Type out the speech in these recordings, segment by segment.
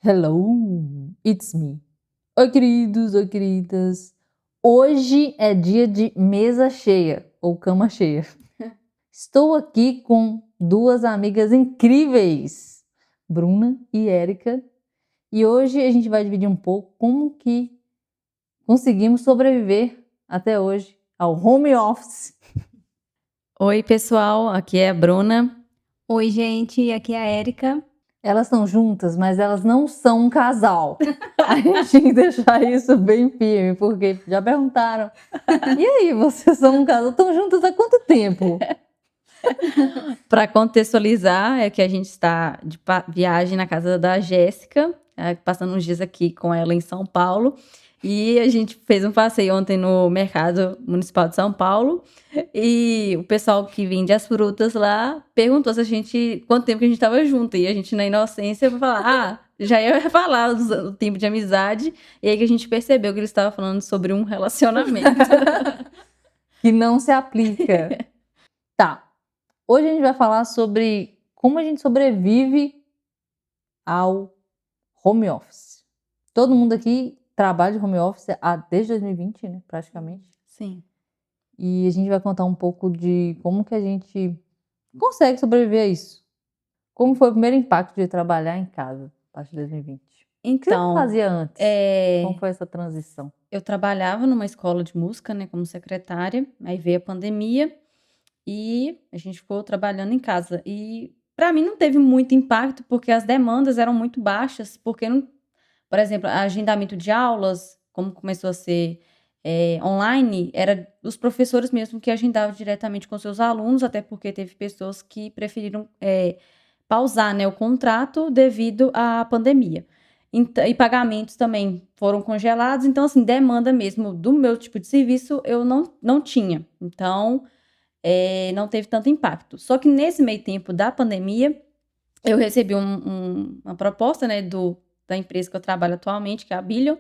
Hello, it's me. Oi, queridos, oi, queridas. Hoje é dia de mesa cheia ou cama cheia. Estou aqui com duas amigas incríveis, Bruna e Érica, e hoje a gente vai dividir um pouco como que conseguimos sobreviver até hoje ao home office. Oi, pessoal, aqui é a Bruna. Oi, gente, aqui é a Érica. Elas estão juntas, mas elas não são um casal. A gente tem que deixar isso bem firme, porque já perguntaram. E aí, vocês são um casal? Estão juntas há quanto tempo? Para contextualizar, é que a gente está de viagem na casa da Jéssica, passando uns dias aqui com ela em São Paulo. E a gente fez um passeio ontem no Mercado Municipal de São Paulo. E o pessoal que vende as frutas lá perguntou se quanto tempo que a gente estava junto. E a gente, na inocência, foi falar, já ia falar o tempo de amizade. E aí que a gente percebeu que eles estavam falando sobre um relacionamento. Que não se aplica. Tá. Hoje a gente vai falar sobre como a gente sobrevive ao home office. Todo mundo aqui trabalha de home office desde 2020, né? Praticamente. Sim. E a gente vai contar um pouco de como que a gente consegue sobreviver a isso. Como foi o primeiro impacto de trabalhar em casa a partir de 2020? O que você fazia antes? Como foi essa transição? Eu trabalhava numa escola de música, né, como secretária. Aí veio a pandemia e a gente ficou trabalhando em casa. E para mim não teve muito impacto porque as demandas eram muito baixas, porque não, por exemplo, agendamento de aulas, como começou a ser online, era os professores mesmo que agendavam diretamente com seus alunos, até porque teve pessoas que preferiram pausar, né, o contrato devido à pandemia. E pagamentos também foram congelados. Então, assim, demanda mesmo do meu tipo de serviço eu não tinha. Então, não teve tanto impacto. Só que nesse meio tempo da pandemia, eu recebi uma proposta, né, da empresa que eu trabalho atualmente, que é a Billion,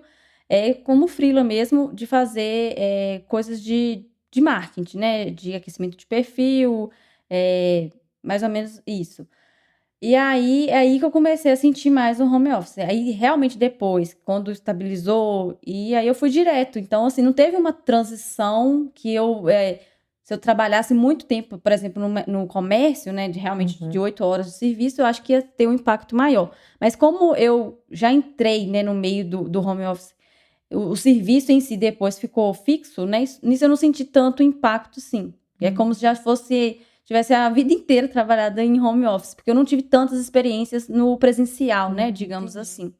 como freela mesmo, de fazer coisas de marketing, né, de aquecimento de perfil, mais ou menos isso. E aí, é aí que eu comecei a sentir mais o home office. Aí, realmente, depois, quando estabilizou, e aí eu fui direto. Então, assim, não teve uma transição que se eu trabalhasse muito tempo, por exemplo, no comércio, né, realmente de 8 horas de serviço, eu acho que ia ter um impacto maior. Mas como eu já entrei, né, no meio do home office, o serviço em si depois ficou fixo, né, nisso eu não senti tanto impacto, sim. É como se já tivesse a vida inteira trabalhada em home office, porque eu não tive tantas experiências no presencial, né, digamos assim.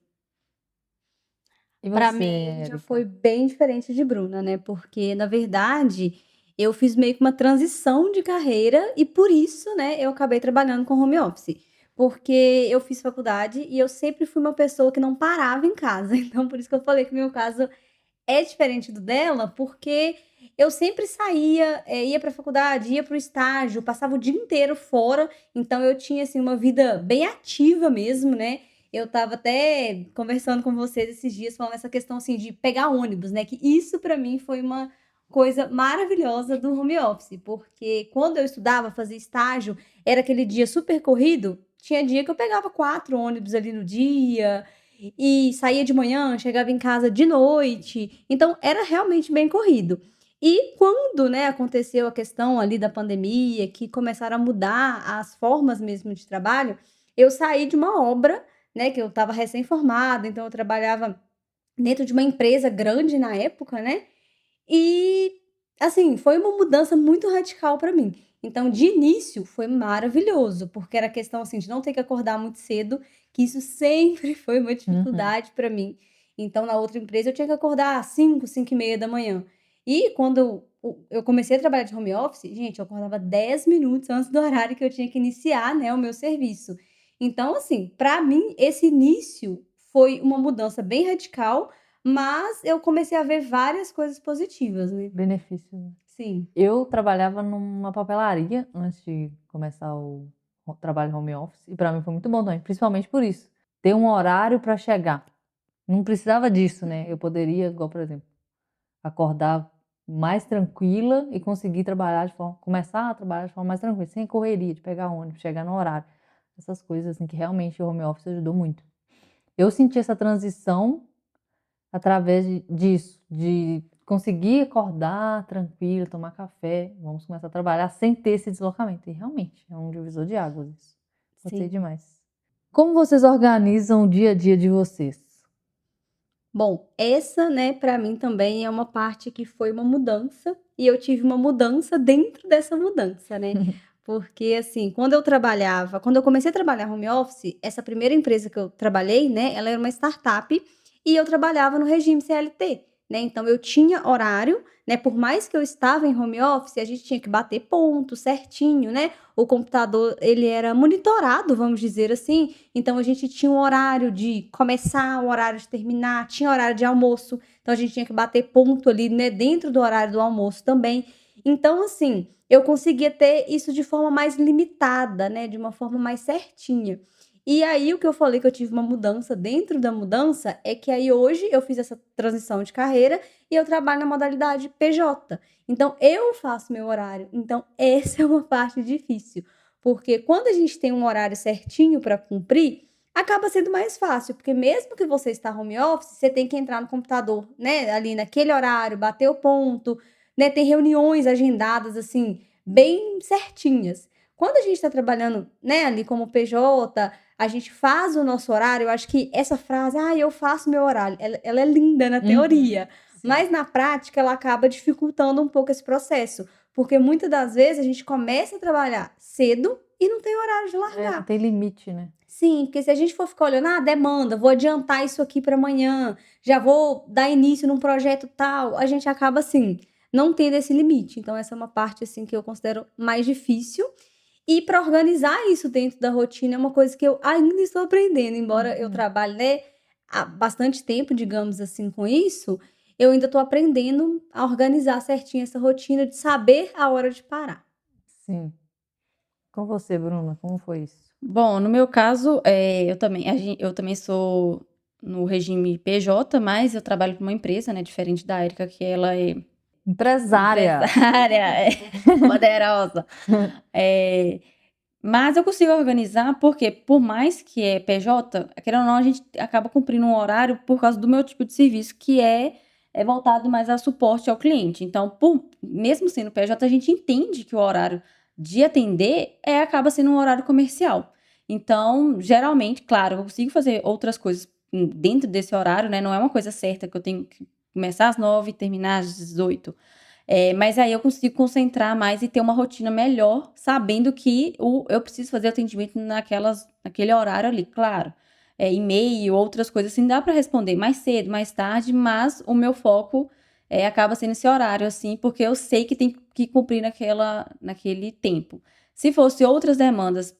E Para você, mim Érica? já foi bem diferente de Bruna, né? Porque na verdade eu fiz meio que uma transição de carreira e por isso, né, eu acabei trabalhando com home office. Porque eu fiz faculdade e eu sempre fui uma pessoa que não parava em casa. Então, por isso que eu falei que o meu caso é diferente do dela, porque eu sempre saía, ia para a faculdade, ia para o estágio, passava o dia inteiro fora, então eu tinha, assim, uma vida bem ativa mesmo, né. Eu estava até conversando com vocês esses dias, falando essa questão, assim, de pegar ônibus, né, que isso para mim foi uma coisa maravilhosa do home office, porque quando eu estudava, fazia estágio, era aquele dia super corrido, tinha dia que eu pegava 4 ônibus ali no dia, e saía de manhã, chegava em casa de noite, então era realmente bem corrido. E quando, né, aconteceu a questão ali da pandemia, que começaram a mudar as formas mesmo de trabalho, eu saí de uma obra, né, que eu estava recém-formada, então eu trabalhava dentro de uma empresa grande na época, né, e, assim, foi uma mudança muito radical para mim. Então, de início, foi maravilhoso, porque era questão, assim, de não ter que acordar muito cedo, que isso sempre foi uma dificuldade para mim. Então, na outra empresa, eu tinha que acordar às 5, 5:30 da manhã. E quando eu comecei a trabalhar de home office, gente, eu acordava 10 minutos antes do horário que eu tinha que iniciar, né, o meu serviço. Então, assim, para mim, esse início foi uma mudança bem radical, mas eu comecei a ver várias coisas positivas, né. Benefício. Sim. Eu trabalhava numa papelaria antes de começar o trabalho home office e para mim foi muito bom também, principalmente por isso, ter um horário para chegar. Não precisava disso, né, eu poderia, igual por exemplo, acordar mais tranquila e conseguir começar a trabalhar de forma mais tranquila, sem correria de pegar ônibus, chegar no horário. Essas coisas assim que realmente o home office ajudou muito. Eu senti essa transição através disso, de conseguir acordar tranquilo, tomar café, vamos começar a trabalhar sem ter esse deslocamento. E realmente, é um divisor de águas isso. Gostei Sim. demais. Como vocês organizam o dia a dia de vocês? Bom, essa, né, para mim também é uma parte que foi uma mudança, e eu tive uma mudança dentro dessa mudança, né? Porque assim, quando eu comecei a trabalhar home office, essa primeira empresa que eu trabalhei, né, ela era uma startup e eu trabalhava no regime CLT, né? Então eu tinha horário, né? Por mais que eu estava em home office, a gente tinha que bater ponto certinho, né? O computador, ele era monitorado, vamos dizer assim, então a gente tinha um horário de começar, um horário de terminar, tinha horário de almoço, então a gente tinha que bater ponto ali, né, dentro do horário do almoço também. Então, assim, eu conseguia ter isso de forma mais limitada, né, de uma forma mais certinha. E aí o que eu falei que eu tive uma mudança dentro da mudança é que aí hoje eu fiz essa transição de carreira e eu trabalho na modalidade PJ. Então eu faço meu horário. Então essa é uma parte difícil. Porque quando a gente tem um horário certinho para cumprir, acaba sendo mais fácil, porque mesmo que você está home office, você tem que entrar no computador, né, ali naquele horário, bater o ponto, né, tem reuniões agendadas assim, bem certinhas. Quando a gente está trabalhando, né, ali como PJ, a gente faz o nosso horário, eu acho que essa frase, eu faço meu horário, ela é linda na teoria, Sim. mas na prática ela acaba dificultando um pouco esse processo, porque muitas das vezes a gente começa a trabalhar cedo e não tem horário de Não largar. tem limite, né? Sim, porque se a gente for ficar olhando, demanda, vou adiantar isso aqui para amanhã, já vou dar início num projeto tal, a gente acaba assim, não tendo esse limite. Então essa é uma parte assim que eu considero mais difícil. E para organizar isso dentro da rotina é uma coisa que eu ainda estou aprendendo, embora eu trabalhe, né, há bastante tempo, digamos assim, com isso, eu ainda estou aprendendo a organizar certinho essa rotina de saber a hora de parar. Sim. Com você, Bruna, como foi isso? Bom, no meu caso, eu também sou no regime PJ, mas eu trabalho para uma empresa, né, diferente da Erika, que ela é Empresária. empresária, é poderosa. Mas eu consigo organizar porque, por mais que é PJ, querendo ou não, a gente acaba cumprindo um horário por causa do meu tipo de serviço, que é voltado mais a suporte ao cliente. Então, mesmo sendo PJ, a gente entende que o horário de atender acaba sendo um horário comercial. Então, geralmente, claro, eu consigo fazer outras coisas dentro desse horário, né? Não é uma coisa certa que eu tenho que começar às 9 e terminar às 18. Mas aí eu consigo concentrar mais e ter uma rotina melhor, sabendo que eu preciso fazer atendimento naquele horário ali, claro. E-mail, outras coisas assim, dá para responder mais cedo, mais tarde, mas o meu foco acaba sendo esse horário, assim, porque eu sei que tem que cumprir naquele tempo. Se fosse outras demandas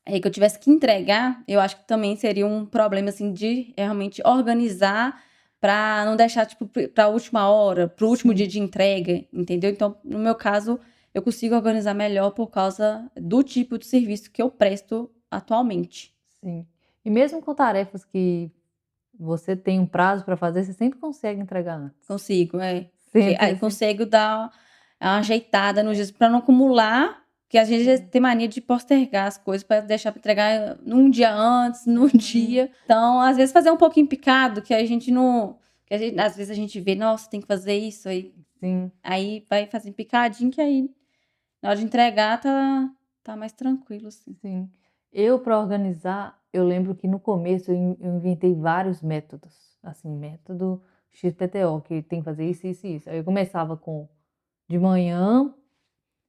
que eu tivesse que entregar, eu acho que também seria um problema, assim, de realmente organizar para não deixar, tipo, para a última hora, para o último dia de entrega, entendeu? Então, no meu caso, eu consigo organizar melhor por causa do tipo de serviço que eu presto atualmente. Sim. E mesmo com tarefas que você tem um prazo para fazer, você sempre consegue entregar antes. Consigo, Sempre, Aí consigo dar uma ajeitada nos dias para não acumular, porque a gente tem mania de postergar as coisas para deixar para entregar num dia antes, num dia. Então, às vezes fazer um pouquinho picado, que a gente não, às vezes a gente vê, nossa, tem que fazer isso Sim. aí vai fazendo picadinho que aí na hora de entregar tá mais tranquilo assim. Sim. Eu, para organizar, eu lembro que no começo eu inventei vários métodos. Assim, método XPTO, que tem que fazer isso, isso e isso. Aí eu começava com de manhã,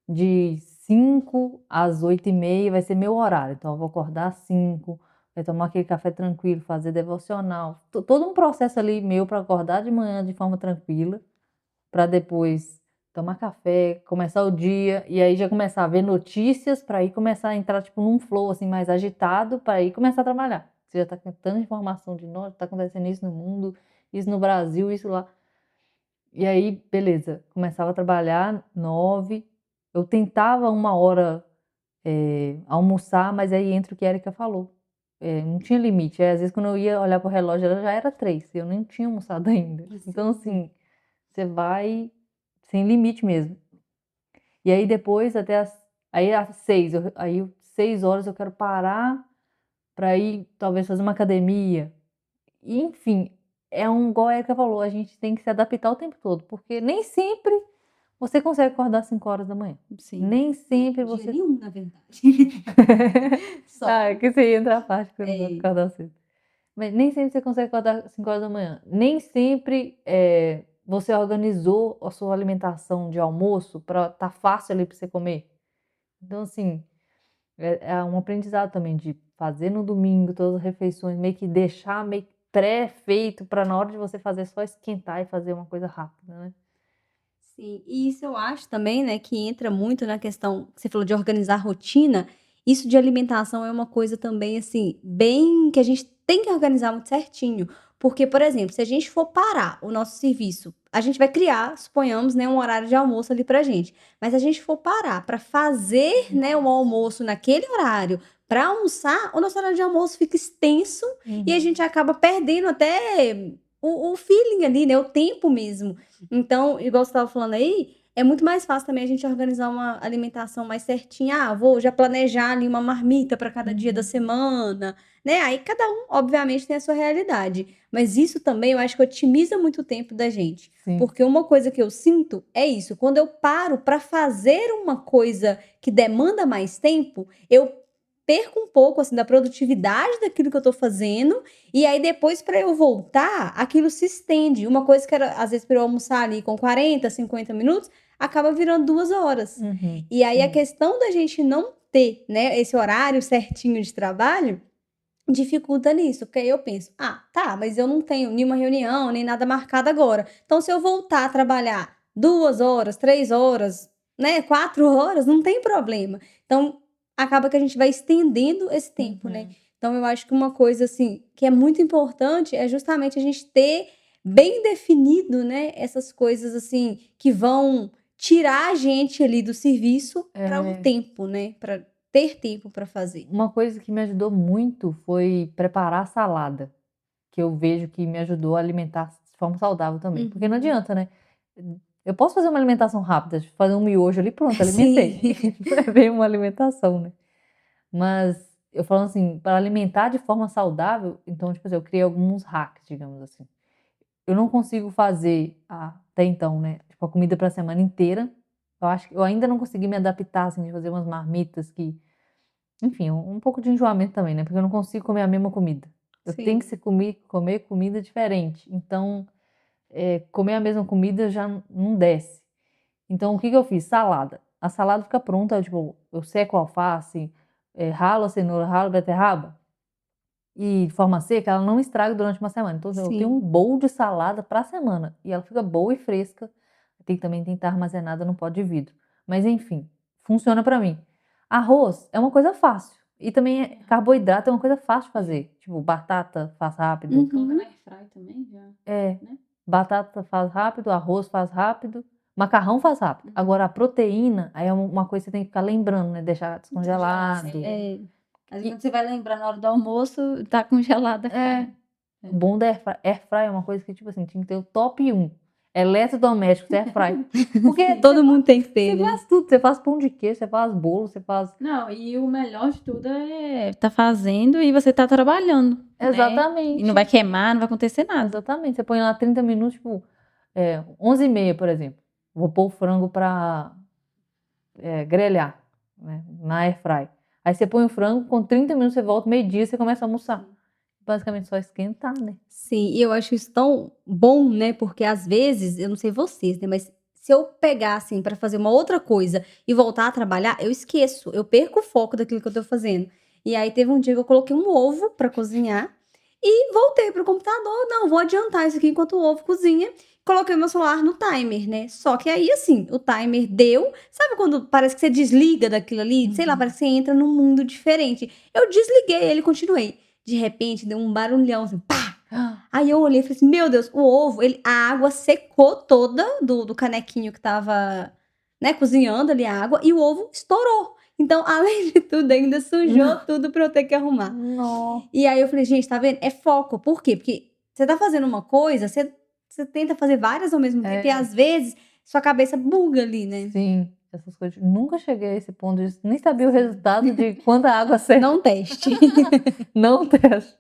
de 5 às 8h30 vai ser meu horário. Então eu vou acordar às 5, vai tomar aquele café tranquilo, fazer devocional. Todo um processo ali meu para acordar de manhã de forma tranquila, para depois tomar café, começar o dia e aí já começar a ver notícias para aí começar a entrar tipo num flow assim mais agitado para aí começar a trabalhar. Você já tá com tanta informação de nós, tá acontecendo isso no mundo, isso no Brasil, isso lá. E aí, beleza, começava a trabalhar 9, eu tentava 1 hora almoçar, mas aí entra o que a Erika falou. Não tinha limite. Às vezes quando eu ia olhar pro relógio, ela já era 3, eu nem tinha almoçado ainda. Então assim, você vai sem limite mesmo. E aí depois aí às 6, aí 6 horas eu quero parar para ir talvez fazer uma academia. E, enfim, igual a Erika falou, a gente tem que se adaptar o tempo todo, porque nem sempre você consegue acordar às 5 horas da manhã. Sim. Nem sempre Dia você... nenhum, na verdade. Só. Ah, que você entra a parte que eu não É. gosto de acordar cedo. Mas nem sempre você consegue acordar às 5 horas da manhã. Nem sempre você organizou a sua alimentação de almoço para tá fácil ali para você comer. Então, assim, é um aprendizado também de fazer no domingo todas as refeições, meio que deixar meio que pré-feito para na hora de você fazer só esquentar e fazer uma coisa rápida, né? Sim, e isso eu acho também, né, que entra muito na questão que você falou de organizar a rotina. Isso de alimentação é uma coisa também, assim, bem que a gente tem que organizar muito certinho. Porque, por exemplo, se a gente for parar o nosso serviço, a gente vai criar, suponhamos, né, um horário de almoço ali pra gente. Mas se a gente for parar para fazer, né, o almoço naquele horário, para almoçar, o nosso horário de almoço fica extenso e a gente acaba perdendo até o feeling ali, né, o tempo mesmo. Então, igual você estava falando aí, é muito mais fácil também a gente organizar uma alimentação mais certinha. Ah, vou já planejar ali uma marmita para cada dia da semana, né? Aí cada um, obviamente, tem a sua realidade. Mas isso também eu acho que otimiza muito o tempo da gente. Sim. Porque uma coisa que eu sinto é isso. Quando eu paro para fazer uma coisa que demanda mais tempo, eu perco um pouco assim da produtividade daquilo que eu tô fazendo e aí depois para eu voltar, aquilo se estende. Uma coisa que era às vezes para eu almoçar ali com 40, 50 minutos, acaba virando 2 horas. E aí a questão da gente não ter, né, esse horário certinho de trabalho dificulta nisso, porque aí eu penso, tá, mas eu não tenho nenhuma reunião, nem nada marcado agora. Então se eu voltar a trabalhar 2 horas, 3 horas, né, 4 horas, não tem problema. Então acaba que a gente vai estendendo esse tempo, né? Então eu acho que uma coisa assim que é muito importante é justamente a gente ter bem definido, né, essas coisas assim que vão tirar a gente ali do serviço para um tempo, né, para ter tempo para fazer. Uma coisa que me ajudou muito foi preparar a salada, que eu vejo que me ajudou a alimentar de forma saudável também. Porque não adianta, né? Eu posso fazer uma alimentação rápida, fazer um miojo ali, pronto, alimentei. Não é bem uma alimentação, né? Mas eu falando assim, para alimentar de forma saudável, então, tipo assim, eu criei alguns hacks, digamos assim. Eu não consigo fazer até então, né? Tipo, a comida para a semana inteira. Eu acho que eu ainda não consegui me adaptar, assim, de fazer umas marmitas que... Enfim, um pouco de enjoamento também, né? Porque eu não consigo comer a mesma comida. Eu tenho que comer comida diferente. Então, comer a mesma comida já não desce. Então, o que eu fiz? Salada. A salada fica pronta, tipo, eu seco a alface, ralo a cenoura, ralo a beterraba. E de forma seca, ela não estraga durante uma semana. Então, eu tenho um bowl de salada para a semana. E ela fica boa e fresca. Também tem que estar armazenada no pote de vidro. Mas, enfim, funciona para mim. Arroz é uma coisa fácil. E também carboidrato é uma coisa fácil de fazer. Tipo, batata faz rápido. Coloca na airfry também, já. Né? Né? Batata faz rápido, arroz faz rápido, macarrão faz rápido. Agora, a proteína, aí é uma coisa que você tem que ficar lembrando, né? Deixar descongelado. Às vezes quando você vai lembrar na hora do almoço, tá congelada. O bom da airfry é uma coisa que, tipo assim, tinha que ter o top 1. Eletrodoméstico, airfry. Porque todo mundo tem que ter, você né? faz tudo. Você faz pão de queijo, você faz bolo, você faz... Não, e o melhor de tudo é tá fazendo e você tá trabalhando. Exatamente. Né? E não vai queimar, não vai acontecer nada. Exatamente. Você põe lá 30 minutos, tipo, 11h30, por exemplo. Vou pôr o frango pra grelhar, né, na airfry. Aí você põe o frango, com 30 minutos você volta, meio-dia, você começa a almoçar. Basicamente só esquentar, né? Sim, e eu acho isso tão bom, né? Porque às vezes, eu não sei vocês, né? Mas se eu pegar, assim, para fazer uma outra coisa e voltar a trabalhar, eu esqueço. Eu perco o foco daquilo que eu tô fazendo. E aí teve um dia que eu coloquei um ovo para cozinhar e voltei pro computador. Não, vou adiantar isso aqui enquanto o ovo cozinha. Coloquei meu celular no timer, né? Só que aí, assim, o timer deu. Sabe quando parece que você desliga daquilo ali? Sei lá, parece que você entra num mundo diferente. Eu desliguei ele e continuei. De repente, deu um barulhão, assim, pá! Aí eu olhei e falei assim, meu Deus, o ovo, a água secou toda do canequinho que tava, né, cozinhando ali a água, e o ovo estourou. Então, além de tudo, ainda sujou tudo pra eu ter que arrumar. Não. E aí eu falei, gente, tá vendo? É foco. Por quê? Porque você tá fazendo uma coisa, você tenta fazer várias ao mesmo tempo, e às vezes sua cabeça buga ali, né? Sim, essas coisas. Nunca cheguei a esse ponto nem sabia o resultado de quanta água seca. Não teste. Não teste.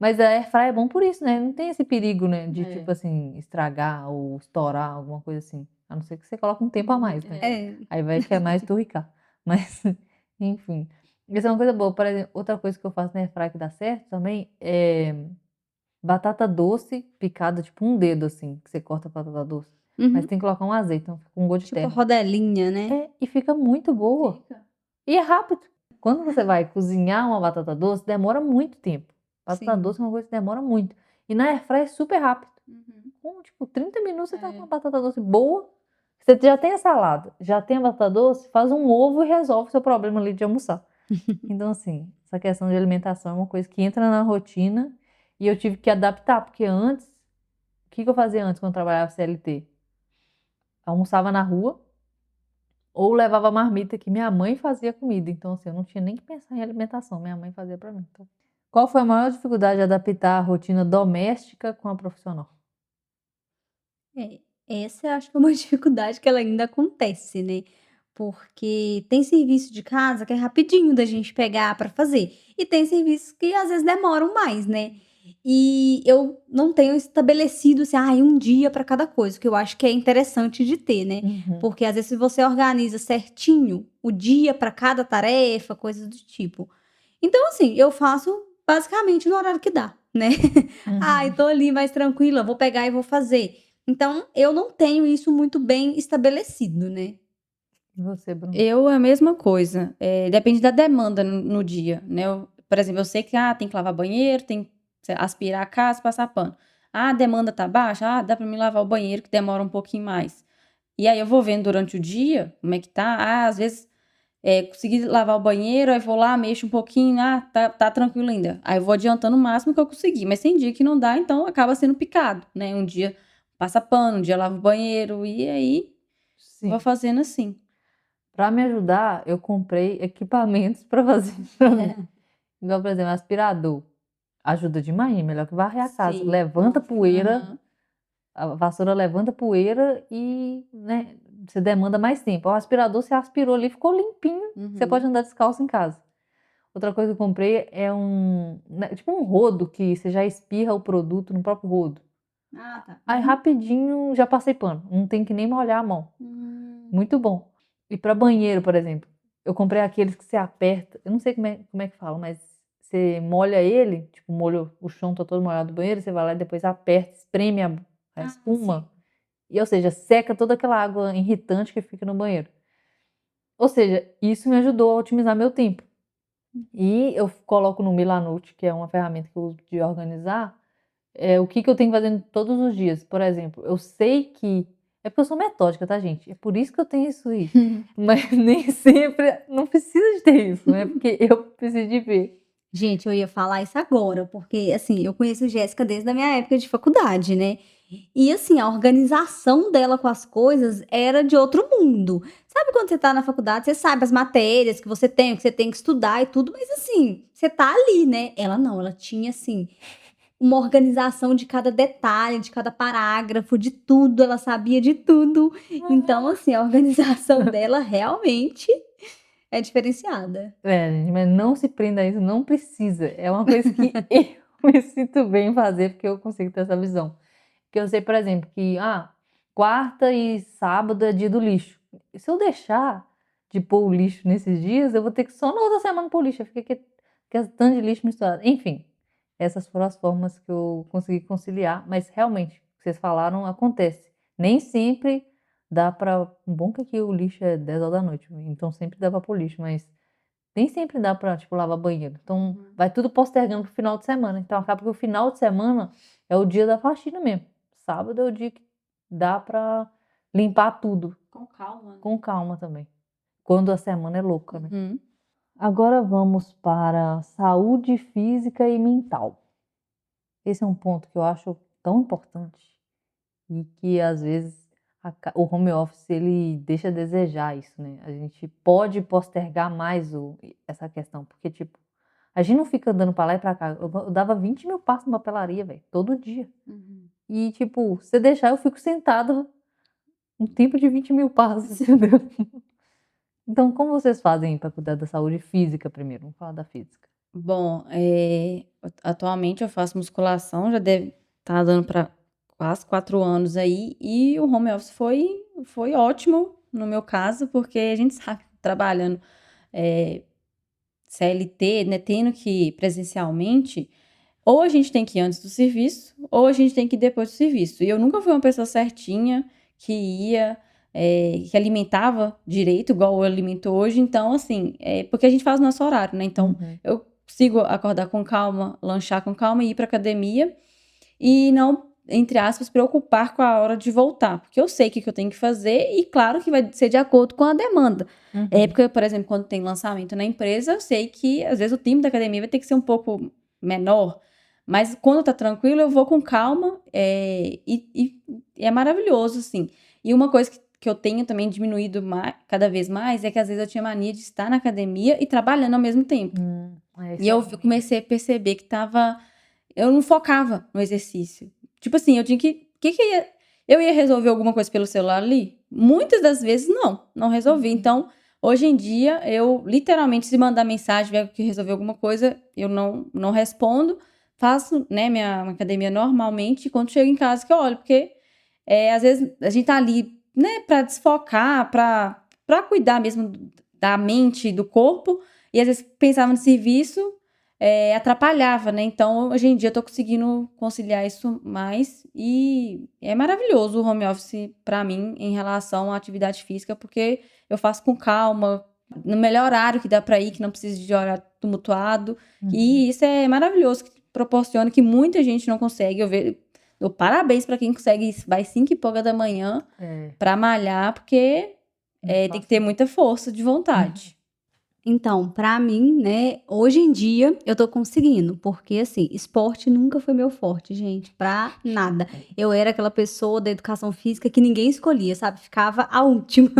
Mas a airfryer é bom por isso, né? Não tem esse perigo, né? De, É. tipo assim, estragar ou estourar, alguma coisa assim. A não ser que você coloque um tempo a mais, né? É. Aí vai que é mais turricar. Mas, enfim. Isso é uma coisa boa. Por exemplo, outra coisa que eu faço na airfryer que dá certo também é batata doce picada, tipo um dedo, assim, que você corta a batata doce. Mas Uhum. tem que colocar um azeite, então fica com gosto de Tipo terra. rodelinha, né? É, e fica muito boa. Fica. E é rápido. Quando você vai cozinhar uma batata doce, demora muito tempo. Batata Sim. doce é uma coisa que demora muito. E na airfryer é super rápido. Uhum. Com, tipo, 30 minutos você tá É. com uma batata doce boa. Você já tem a salada, já tem a batata doce, faz um ovo e resolve o seu problema ali de almoçar. Então, assim, essa questão de alimentação é uma coisa que entra na rotina e eu tive que adaptar, porque antes, o que eu fazia antes quando eu trabalhava CLT? Almoçava na rua ou levava marmita que minha mãe fazia comida. Então, assim, eu não tinha nem que pensar em alimentação, minha mãe fazia pra mim. Então, qual foi a maior dificuldade de adaptar a rotina doméstica com a profissional? É, essa eu acho que é uma dificuldade que ela ainda acontece, né? Porque tem serviço de casa que é rapidinho da gente pegar para fazer. E tem serviços que às vezes demoram mais, né? E eu não tenho estabelecido assim, um dia para cada coisa, que eu acho que é interessante de ter, né? Uhum. Porque às vezes se você organiza certinho o dia para cada tarefa, coisas do tipo. Então, assim, eu faço basicamente no horário que dá, né? Uhum. Tô ali mais tranquila, vou pegar e vou fazer. Então, eu não tenho isso muito bem estabelecido, né? E você, Bruno? Eu, a mesma coisa. Depende da demanda no dia, né? Por exemplo, eu sei que tem que lavar banheiro, tem que aspirar a casa, passar pano. A demanda tá baixa, dá pra me lavar o banheiro, que demora um pouquinho mais. E aí eu vou vendo durante o dia como é que tá. Às vezes consegui lavar o banheiro, aí vou lá, mexo um pouquinho, tá tranquilo ainda. Aí eu vou adiantando o máximo que eu conseguir. Mas tem dia que não dá, então acaba sendo picado, né? Um dia passa pano, um dia lavo o banheiro, e aí vou Sim. fazendo assim. Para me ajudar, eu comprei equipamentos para fazer isso pra mim. Igual, por exemplo, aspirador. Ajuda demais, melhor que varrer a casa. Sim. Levanta poeira, Aham. a vassoura levanta poeira e, né, você demanda mais tempo. O aspirador, você aspirou ali, ficou limpinho. Você pode Uhum. andar descalço em casa. Outra coisa que eu comprei é tipo um rodo que você já espirra o produto no próprio rodo. Tá. Aí rapidinho já passei pano. Não tem que nem molhar a mão. Muito bom. E para banheiro, por exemplo, eu comprei aqueles que você aperta, eu não sei como é que fala, mas você molha ele, tipo, molha o chão tá todo molhado do banheiro, você vai lá e depois aperta, espreme a espuma, e ou seja, seca toda aquela água irritante que fica no banheiro. Ou seja, isso me ajudou a otimizar meu tempo. E eu coloco no Milanute, que é uma ferramenta que eu uso de organizar, o que eu tenho que fazer todos os dias. Por exemplo, eu sei que. É porque eu sou metódica, tá, gente? É por isso que eu tenho isso aí. Mas nem sempre. Não precisa de ter isso, né? Porque eu preciso de ver. Gente, eu ia falar isso agora, porque assim, eu conheço Jéssica desde a minha época de faculdade, né? E assim, a organização dela com as coisas era de outro mundo. Sabe quando você tá na faculdade, você sabe as matérias que você tem, o que você tem que estudar e tudo, mas assim, você tá ali, né? Ela não, ela tinha assim uma organização de cada detalhe, de cada parágrafo, de tudo, ela sabia de tudo. Então, assim, a organização dela realmente é diferenciada. Gente, mas não se prenda a isso, não precisa. É uma coisa que eu me sinto bem em fazer, porque eu consigo ter essa visão. Porque eu sei, por exemplo, que quarta e sábado é dia do lixo. E se eu deixar de pôr o lixo nesses dias, eu vou ter que só na outra semana pôr o lixo. Fica aquele tanto de lixo misturado. Enfim, essas foram as formas que eu consegui conciliar. Mas realmente, o que vocês falaram acontece. Nem sempre dá pra. Bom que aqui o lixo é 10 horas da noite, então sempre dá pra pôr lixo, mas nem sempre dá pra, tipo, lavar banheiro. Então, vai tudo postergando pro final de semana. Então, acaba que o final de semana é o dia da faxina mesmo. Sábado é o dia que dá pra limpar tudo. Com calma. Com calma também. Quando a semana é louca, né? Uhum. Agora vamos para saúde física e mental. Esse é um ponto que eu acho tão importante e que às vezes o home office ele deixa a desejar isso, né? A gente pode postergar mais essa questão, porque tipo, a gente não fica andando pra lá e pra cá. Eu dava 20 mil passos na papelaria, velho, todo dia. Uhum. E tipo, se deixar eu fico sentada um tempo de 20 mil passos, entendeu? Então, como vocês fazem para cuidar da saúde física primeiro? Vamos falar da física. Bom, atualmente eu faço musculação, já deve estar dando para quase 4 anos aí, e o home office foi ótimo no meu caso, porque a gente sabe, trabalhando eh, CLT, né, tendo que ir presencialmente, ou a gente tem que ir antes do serviço, ou a gente tem que ir depois do serviço. E eu nunca fui uma pessoa certinha que ia, que alimentava direito, igual eu alimento hoje. Então, assim, porque a gente faz o nosso horário, né? Então, Uhum. eu consigo acordar com calma, lanchar com calma e ir para academia e não, entre aspas, preocupar com a hora de voltar. Porque eu sei o que eu tenho que fazer e, claro, que vai ser de acordo com a demanda. Uhum. Porque, por exemplo, quando tem lançamento na empresa, eu sei que, às vezes, o time da academia vai ter que ser um pouco menor. Mas quando tá tranquilo, eu vou com calma, e é maravilhoso, assim. E uma coisa que eu tenho também diminuído cada vez mais é que às vezes eu tinha mania de estar na academia e trabalhando ao mesmo tempo. Isso E é eu ruim. comecei a perceber que eu não focava no exercício. Tipo assim, eu tinha eu ia resolver alguma coisa pelo celular ali? Muitas das vezes não resolvi. Então, hoje em dia, eu literalmente, se mandar mensagem, vier que resolver alguma coisa, eu não respondo, faço, né, minha academia normalmente, e quando chego em casa que eu olho, porque às vezes a gente tá ali, né, pra desfocar, pra cuidar mesmo da mente e do corpo, e às vezes pensava no serviço, atrapalhava, né? Então, hoje em dia, eu tô conseguindo conciliar isso mais, e é maravilhoso o home office pra mim em relação à atividade física, porque eu faço com calma, no melhor horário que dá pra ir, que não precisa de horário tumultuado, e isso é maravilhoso, que proporciona que muita gente não consegue. Dou parabéns pra quem consegue isso, vai 5 e pouca da manhã É, pra malhar, porque não é tem que ter fácil. muita força de vontade. Então, pra mim, né, hoje em dia eu tô conseguindo, porque assim, esporte nunca foi meu forte, gente, pra nada. Eu era aquela pessoa da educação física que ninguém escolhia, sabe? Ficava a última,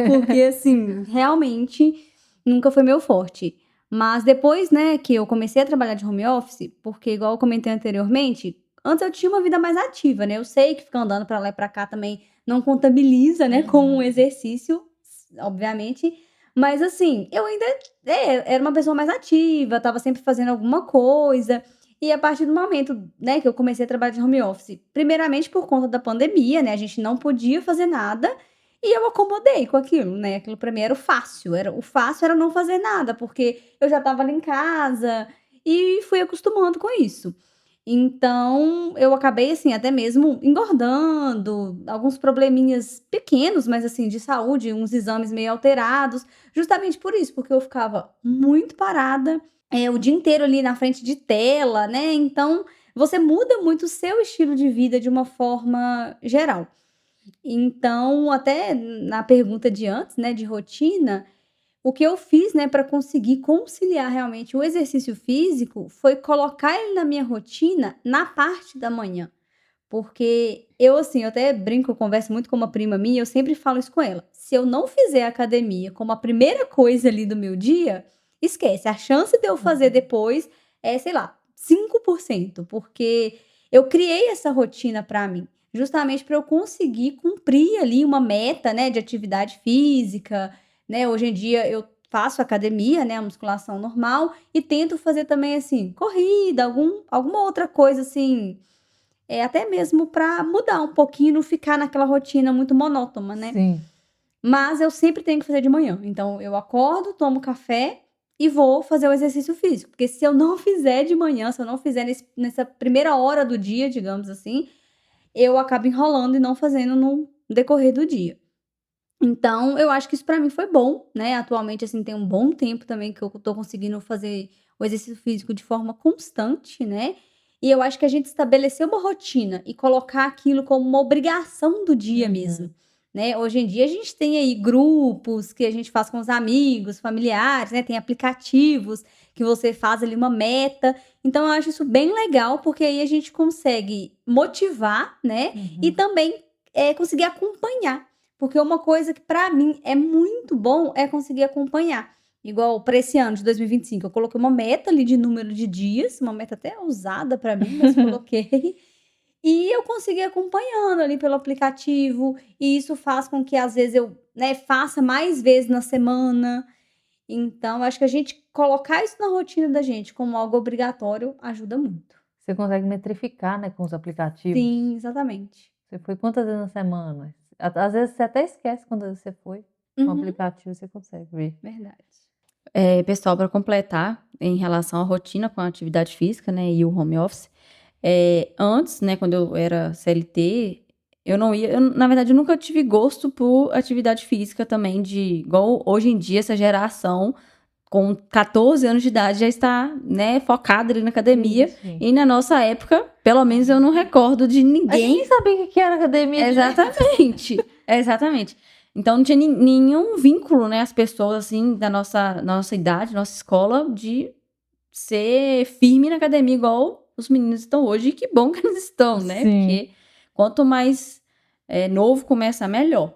porque assim, realmente nunca foi meu forte. Mas depois, né, que eu comecei a trabalhar de home office, porque igual eu comentei anteriormente, antes eu tinha uma vida mais ativa, né? Eu sei que ficar andando pra lá e pra cá também não contabiliza, né, como um exercício, obviamente. Mas assim, eu ainda era uma pessoa mais ativa, estava sempre fazendo alguma coisa. E a partir do momento, né, que eu comecei a trabalhar de home office, primeiramente por conta da pandemia, né, a gente não podia fazer nada, e eu acomodei com aquilo, né? Aquilo pra mim era o fácil era não fazer nada, porque eu já estava ali em casa e fui acostumando com isso. Então, eu acabei, assim, até mesmo engordando, alguns probleminhas pequenos, mas assim, de saúde, uns exames meio alterados, justamente por isso, porque eu ficava muito parada, o dia inteiro ali na frente de tela, né? Então, você muda muito o seu estilo de vida de uma forma geral. Então, até na pergunta de antes, né, de rotina, o que eu fiz, né, para conseguir conciliar realmente o exercício físico foi colocar ele na minha rotina na parte da manhã. Porque eu, assim, eu até brinco, eu converso muito com uma prima minha, eu sempre falo isso com ela. Se eu não fizer academia como a primeira coisa ali do meu dia, esquece. A chance de eu fazer depois é, sei lá, 5%, porque eu criei essa rotina para mim, justamente para eu conseguir cumprir ali uma meta, né, de atividade física, né? Hoje em dia eu faço academia, né, a musculação normal e tento fazer também assim, corrida, alguma outra coisa assim, até mesmo para mudar um pouquinho, não ficar naquela rotina muito monótona, né. Sim. Mas eu sempre tenho que fazer de manhã, então eu acordo, tomo café e vou fazer o exercício físico, porque se eu não fizer de manhã, se eu não fizer nessa primeira hora do dia, digamos assim, eu acabo enrolando e não fazendo no decorrer do dia. Então, eu acho que isso pra mim foi bom, né, atualmente, assim, tem um bom tempo também que eu tô conseguindo fazer o exercício físico de forma constante, né, e eu acho que a gente estabelecer uma rotina e colocar aquilo como uma obrigação do dia mesmo, Uhum. né. Hoje em dia a gente tem aí grupos que a gente faz com os amigos, familiares, né, tem aplicativos que você faz ali uma meta, então eu acho isso bem legal, porque aí a gente consegue motivar, né, e Uhum. também, conseguir acompanhar. Porque uma coisa que pra mim é muito bom é conseguir acompanhar. Igual para esse ano de 2025, eu coloquei uma meta ali de número de dias, uma meta até ousada pra mim, mas coloquei. E eu consegui acompanhando ali pelo aplicativo, e isso faz com que às vezes eu, né, faça mais vezes na semana. Então, acho que a gente colocar isso na rotina da gente como algo obrigatório ajuda muito. Você consegue metrificar, né, com os aplicativos. Sim, exatamente. Você foi quantas vezes na semana? Às vezes você até esquece quando você foi. Com o aplicativo você consegue ver. Verdade. Pessoal, para completar, em relação à rotina com a atividade física, né, e o home office, antes, né, quando eu era CLT, eu não ia, na verdade, eu nunca tive gosto por atividade física também, igual hoje em dia, essa geração, com 14 anos de idade, já está, né, focada ali na academia. Sim. E na nossa época, pelo menos eu não recordo de A gente ninguém. nem sabia o que era academia. Exatamente, exatamente. Então não tinha nenhum vínculo, né, as pessoas, assim, da nossa idade, nossa escola, de ser firme na academia, igual os meninos estão hoje. E que bom que eles estão, né? Sim. Porque quanto mais novo começa, melhor.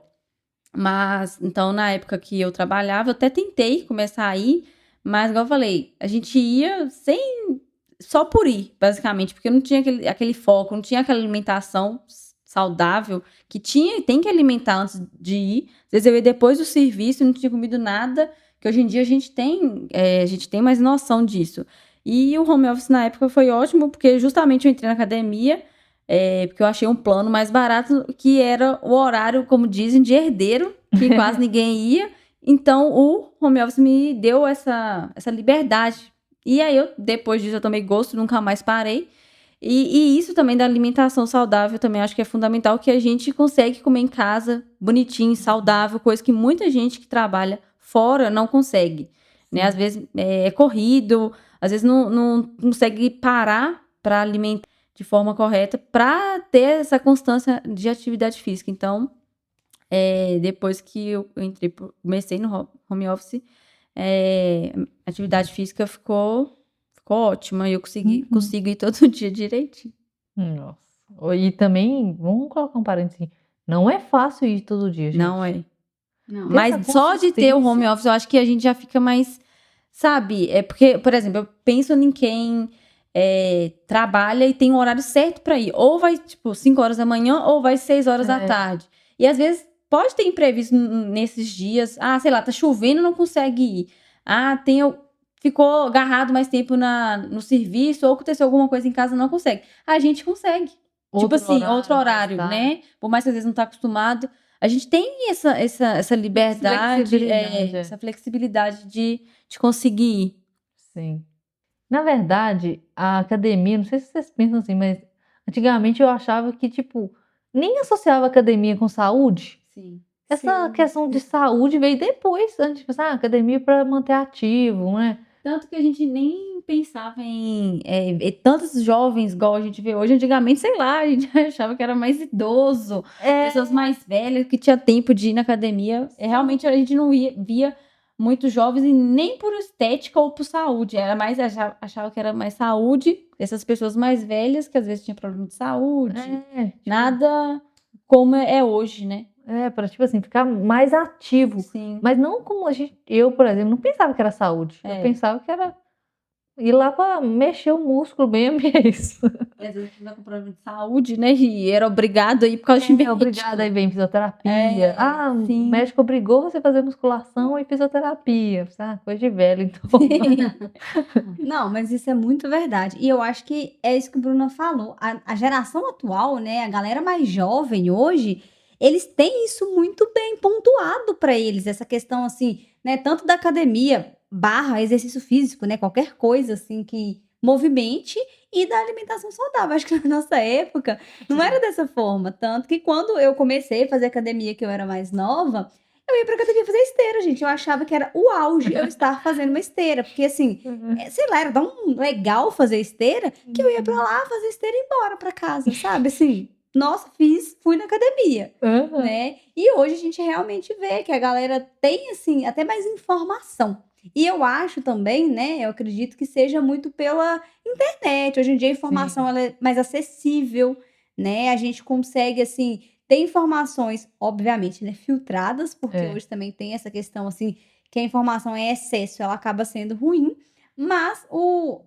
Mas, então, na época que eu trabalhava, eu até tentei começar a ir, mas, igual eu falei, a gente ia só por ir, basicamente, porque não tinha aquele foco, não tinha aquela alimentação saudável que tem que alimentar antes de ir. Às vezes eu ia depois do serviço e não tinha comido nada, que hoje em dia a gente tem mais noção disso. E o home office na época foi ótimo, porque justamente eu entrei na academia, porque eu achei um plano mais barato, que era o horário, como dizem, de herdeiro, que quase ninguém ia. Então, o home office me deu essa liberdade. E aí, depois disso, eu tomei gosto, nunca mais parei. E isso também da alimentação saudável também acho que é fundamental, que a gente consegue comer em casa, bonitinho, saudável, coisa que muita gente que trabalha fora não consegue, né? Às vezes é corrido, às vezes não consegue parar para alimentar de forma correta, para ter essa constância de atividade física. Então, depois que eu comecei no home office, a atividade física ficou ótima, e eu consigo ir todo dia direitinho. Nossa. E também, vamos colocar um parênteses, não é fácil ir todo dia, gente. Não é. Não. Mas só de ter o home office, eu acho que a gente já fica mais, sabe? Porque, por exemplo, eu penso em quem trabalha e tem um horário certo para ir. Ou vai, tipo, 5 horas da manhã, ou vai 6 horas da tarde. E às vezes pode ter imprevisto nesses dias. Ah, sei lá, tá chovendo, não consegue ir. Ah, ficou agarrado mais tempo no serviço, ou aconteceu alguma coisa em casa, não consegue. A gente consegue. Outro horário, né? Por mais que às vezes não tá acostumado. A gente tem essa liberdade, essa flexibilidade de conseguir ir. Sim. Na verdade, a academia, não sei se vocês pensam assim, mas antigamente eu achava que, tipo, nem associava academia com saúde. Sim. Essa questão de saúde veio depois, antes de pensar, academia para manter ativo, né? Tanto que a gente nem pensava em tantos jovens igual a gente vê hoje. Antigamente, sei lá, a gente achava que era mais idoso, pessoas mais velhas que tinha tempo de ir na academia. Realmente a gente não via muitos jovens, e nem por estética ou por saúde. Era mais, achava que era mais saúde, essas pessoas mais velhas que às vezes tinham problema de saúde. Nada como é hoje, né? Para, tipo assim, ficar mais ativo. Sim. Mas não como eu, por exemplo, não pensava que era saúde. Eu pensava que era ir lá para mexer o músculo mesmo, e é isso. Às vezes você tá com problema de saúde, né? E era obrigado a ir por causa de médico. Obrigada, aí vem fisioterapia. O médico obrigou você a fazer musculação e fisioterapia. Coisa de velho, então. Não, mas isso é muito verdade. E eu acho que é isso que o Bruna falou. A geração atual, né? A galera mais jovem hoje, eles têm isso muito bem pontuado para eles. Essa questão, assim, né? Tanto da academia / exercício físico, né? Qualquer coisa, assim, que movimente, e da alimentação saudável. Acho que na nossa época não era dessa forma. Tanto que quando eu comecei a fazer academia, que eu era mais nova, eu ia pra academia fazer esteira, gente. Eu achava que era o auge eu estar fazendo uma esteira. Porque, assim, sei lá, era tão legal fazer esteira que eu ia pra lá fazer esteira e ir embora pra casa, sabe? Assim, nossa, fui na academia, né? E hoje a gente realmente vê que a galera tem, assim, até mais informação. E eu acho também, né, eu acredito que seja muito pela internet. Hoje em dia a informação ela é mais acessível, né? A gente consegue, assim, ter informações, obviamente, né, filtradas, porque hoje também tem essa questão, assim, que a informação em excesso, ela acaba sendo ruim. Mas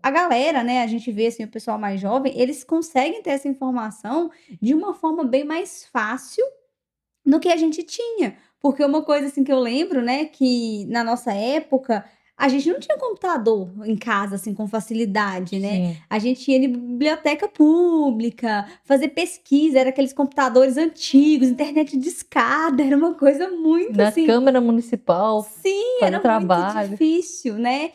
a galera, né, a gente vê, assim, o pessoal mais jovem, eles conseguem ter essa informação de uma forma bem mais fácil do que a gente tinha. Porque uma coisa, assim, que eu lembro, né, que na nossa época a gente não tinha computador em casa, assim, com facilidade, né? Sim. A gente ia em biblioteca pública, fazer pesquisa, era aqueles computadores antigos, internet de escada, era uma coisa muito Na assim. Câmara Municipal, Sim, fazer era muito trabalho. difícil, né?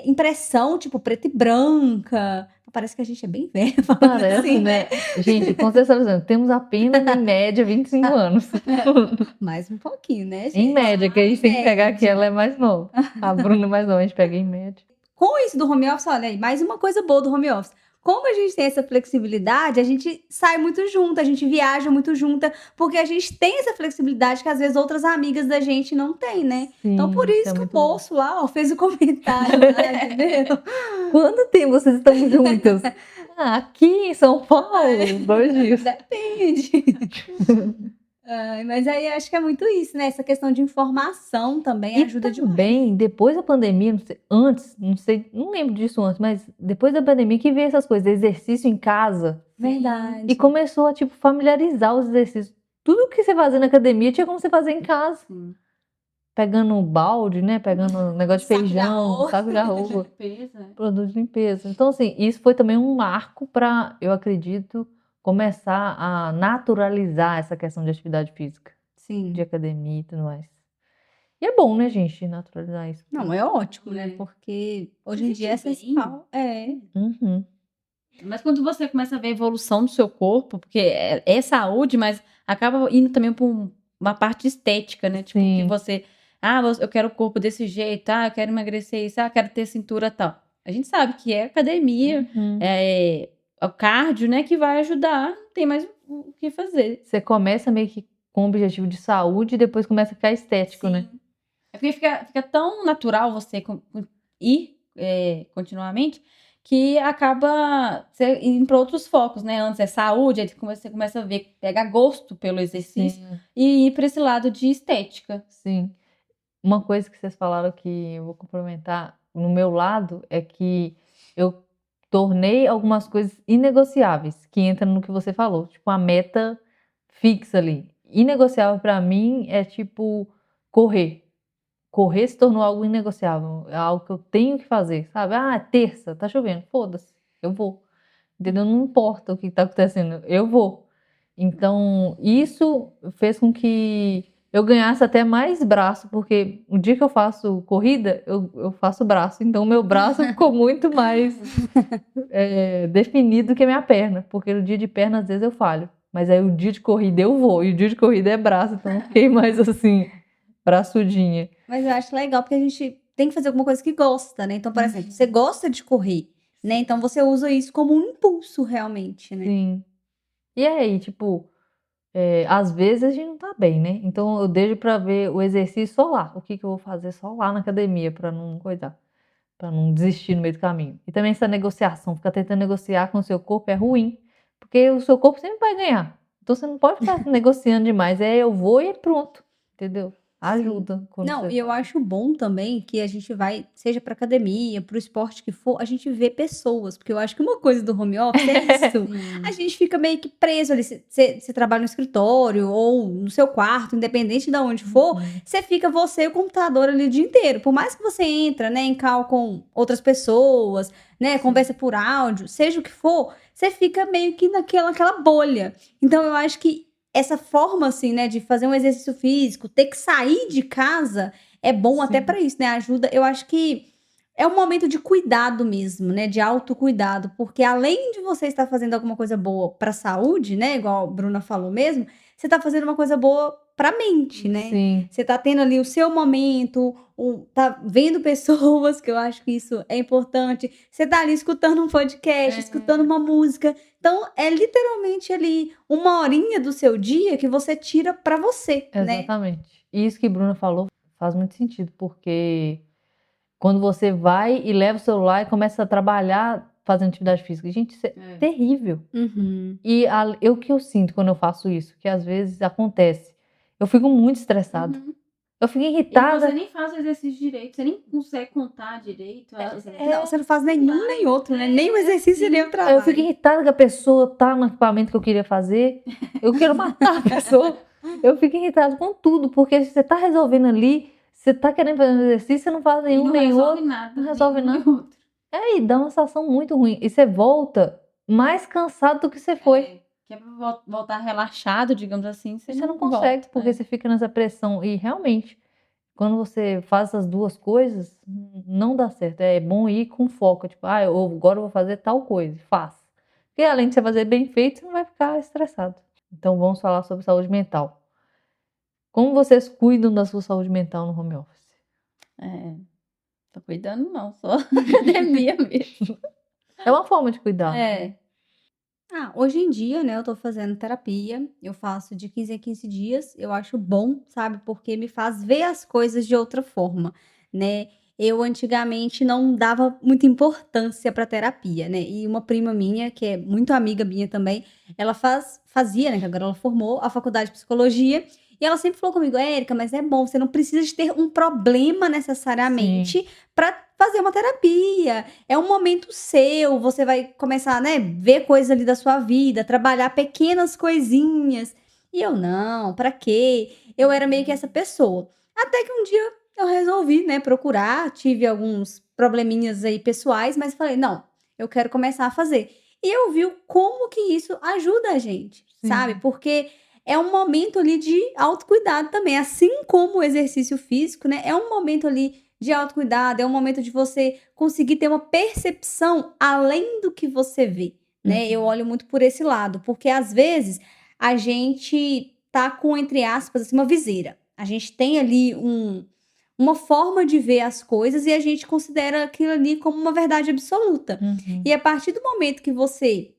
Impressão, tipo, preta e branca. Parece que a gente é bem velha falando Parece, assim, né? Gente, contextualizando, temos apenas, em média, 25 anos. Mais um pouquinho, né, gente? Em média, que a gente tem que pegar que média. ela é mais nova. A Bruna é mais nova, a gente pega em média. Com isso do home office, olha aí, mais uma coisa boa do home office. Como a gente tem essa flexibilidade, a gente sai muito junto, a gente viaja muito junta, porque a gente tem essa flexibilidade que às vezes outras amigas da gente não têm, né? Então, por Sim, isso é que o muito bom. moço lá, ó, fez o comentário lá, entendeu? Quanto tempo vocês estão juntas? Aqui em São Paulo, 2 dias. Depende. Ai, mas aí eu acho que é muito isso, né? Essa questão de informação também E ajuda demais. também, depois da pandemia, não sei, não lembro disso antes, mas depois da pandemia que veio essas coisas, exercício em casa, Verdade. e começou a, tipo, familiarizar os exercícios. Tudo que você fazia na academia tinha como você fazer em casa. Sim. Pegando balde, né? Pegando negócio de Saco de feijão, arroz. saco de arroz, Limpeza, é. produto de limpeza. Então, assim, isso foi também um marco para, eu acredito, começar a naturalizar essa questão de atividade física, Sim. de academia e tudo mais. E é bom, né, gente, naturalizar isso. Não, é ótimo, né? É. Porque hoje em Se dia é sentir bem. essencial. É. Uhum. Mas quando você começa a ver a evolução do seu corpo, porque é saúde, mas acaba indo também para uma parte estética, né? Tipo, que Sim. você, eu quero o corpo desse jeito, eu quero emagrecer isso, eu quero ter cintura tal. A gente sabe que é academia, Uhum. é o cardio, né, que vai ajudar, não tem mais o que fazer. Você começa meio que com o objetivo de saúde e depois começa a ficar estético, né? É porque fica tão natural você ir continuamente que acaba você indo para outros focos, né? Antes é saúde, aí você começa a ver, pegar gosto pelo exercício Sim, e ir para esse lado de estética. sim. Uma coisa que vocês falaram que eu vou complementar no meu lado é que eu tornei algumas coisas inegociáveis, que entra no que você falou, tipo a meta fixa ali. Inegociável para mim é tipo correr. Correr se tornou algo inegociável, é algo que eu tenho que fazer, sabe? Ah, terça, tá chovendo, foda-se, eu vou. Entendeu? Não importa o que tá acontecendo, eu vou. Então, isso fez com que eu ganhasse até mais braço, porque o dia que eu faço corrida, eu faço braço. Então, meu braço ficou muito mais definido que a minha perna, porque no dia de perna, às vezes, eu falho. Mas aí o dia de corrida eu vou, e o dia de corrida é braço, então eu fiquei mais assim, braçudinha. Mas eu acho legal porque a gente tem que fazer alguma coisa que gosta, né? Então, por exemplo, você gosta de correr, né? Então você usa isso como um impulso realmente, né? Sim. E aí, tipo, às vezes a gente não tá bem, né? Então eu deixo pra ver o exercício só lá. O que eu vou fazer só lá na academia pra não coisar, pra não desistir no meio do caminho. E também essa negociação, ficar tentando negociar com o seu corpo é ruim, porque o seu corpo sempre vai ganhar. Então você não pode ficar negociando demais. Eu vou e pronto, entendeu? Ajuda. Quando Não, você e eu acho bom também que a gente vai, seja pra academia, pro esporte que for, a gente vê pessoas, porque eu acho que uma coisa do home office é isso. A gente fica meio que preso ali. Você trabalha no escritório ou no seu quarto, independente de onde for, você fica você e o computador ali o dia inteiro. Por mais que você entra, né, em call com outras pessoas, né, conversa por áudio, seja o que for, você fica meio que naquela bolha. Então eu acho que essa forma, assim, né, de fazer um exercício físico, ter que sair de casa, é bom até Sim. pra isso, né? Ajuda. Eu acho que é um momento de cuidado mesmo, né? De autocuidado, porque além de você estar fazendo alguma coisa boa pra saúde, né? Igual a Bruna falou mesmo, você tá fazendo uma coisa boa pra mente, né? Sim. Você tá tendo ali o seu momento, tá vendo pessoas, que eu acho que isso é importante. Você tá ali escutando um podcast, escutando uma música. Então, é literalmente ali uma horinha do seu dia que você tira pra você, né? Exatamente. E isso que a Bruna falou faz muito sentido, porque quando você vai e leva o celular e começa a trabalhar fazendo atividade física, gente, isso é terrível. Uhum. E o que eu sinto quando eu faço isso, que às vezes acontece, eu fico muito estressada. Eu fico E irritada. você nem faz o exercício direito, você nem consegue contar direito. Não, você não faz nenhum nem outro, né? Nem o exercício, nem o trabalho. Eu fico irritada que a pessoa tá no equipamento que eu queria fazer. Eu quero matar a pessoa. Eu fico irritada com tudo, porque você tá resolvendo ali, Você tá querendo fazer um exercício, você não faz nenhum, não nem resolve outro. nada. não resolve nenhum nada. nem outro. E dá uma sensação muito ruim. E você volta mais cansado do que você foi. Que é pra voltar relaxado, digamos assim, Você não consegue, volta. porque você fica nessa pressão. E realmente, quando você faz as duas coisas, não dá certo. É bom ir com foco. Tipo, agora eu vou fazer tal coisa. Faz. Porque além de você fazer bem feito, você não vai ficar estressado. Então vamos falar sobre saúde mental. Como vocês cuidam da sua saúde mental no home office? Tô cuidando não, só academia mesmo. É uma forma de cuidar. Hoje em dia, né, eu tô fazendo terapia, eu faço de 15 em 15 dias, eu acho bom, sabe, porque me faz ver as coisas de outra forma, né. Eu antigamente não dava muita importância pra terapia, né, e uma prima minha, que é muito amiga minha também, ela fazia, né, que agora ela formou, a faculdade de psicologia, e ela sempre falou comigo: "Érica, mas é bom, você não precisa de ter um problema necessariamente pra fazer uma terapia. É um momento seu, você vai começar, né, ver coisas ali da sua vida, trabalhar pequenas coisinhas". E eu: "Não, pra quê?". Eu era meio que essa pessoa. Até que um dia eu resolvi, né, procurar, tive alguns probleminhas aí pessoais, mas falei: "Não, eu quero começar a fazer". E eu vi o como que isso ajuda a gente, sabe, Sim. porque é um momento ali de autocuidado também, assim como o exercício físico, né, é um momento ali de autocuidado, é um momento de você conseguir ter uma percepção além do que você vê, né. Eu olho muito por esse lado, porque às vezes a gente tá com, entre aspas, assim, uma viseira. A gente tem ali uma forma de ver as coisas e a gente considera aquilo ali como uma verdade absoluta. Uhum. E a partir do momento que você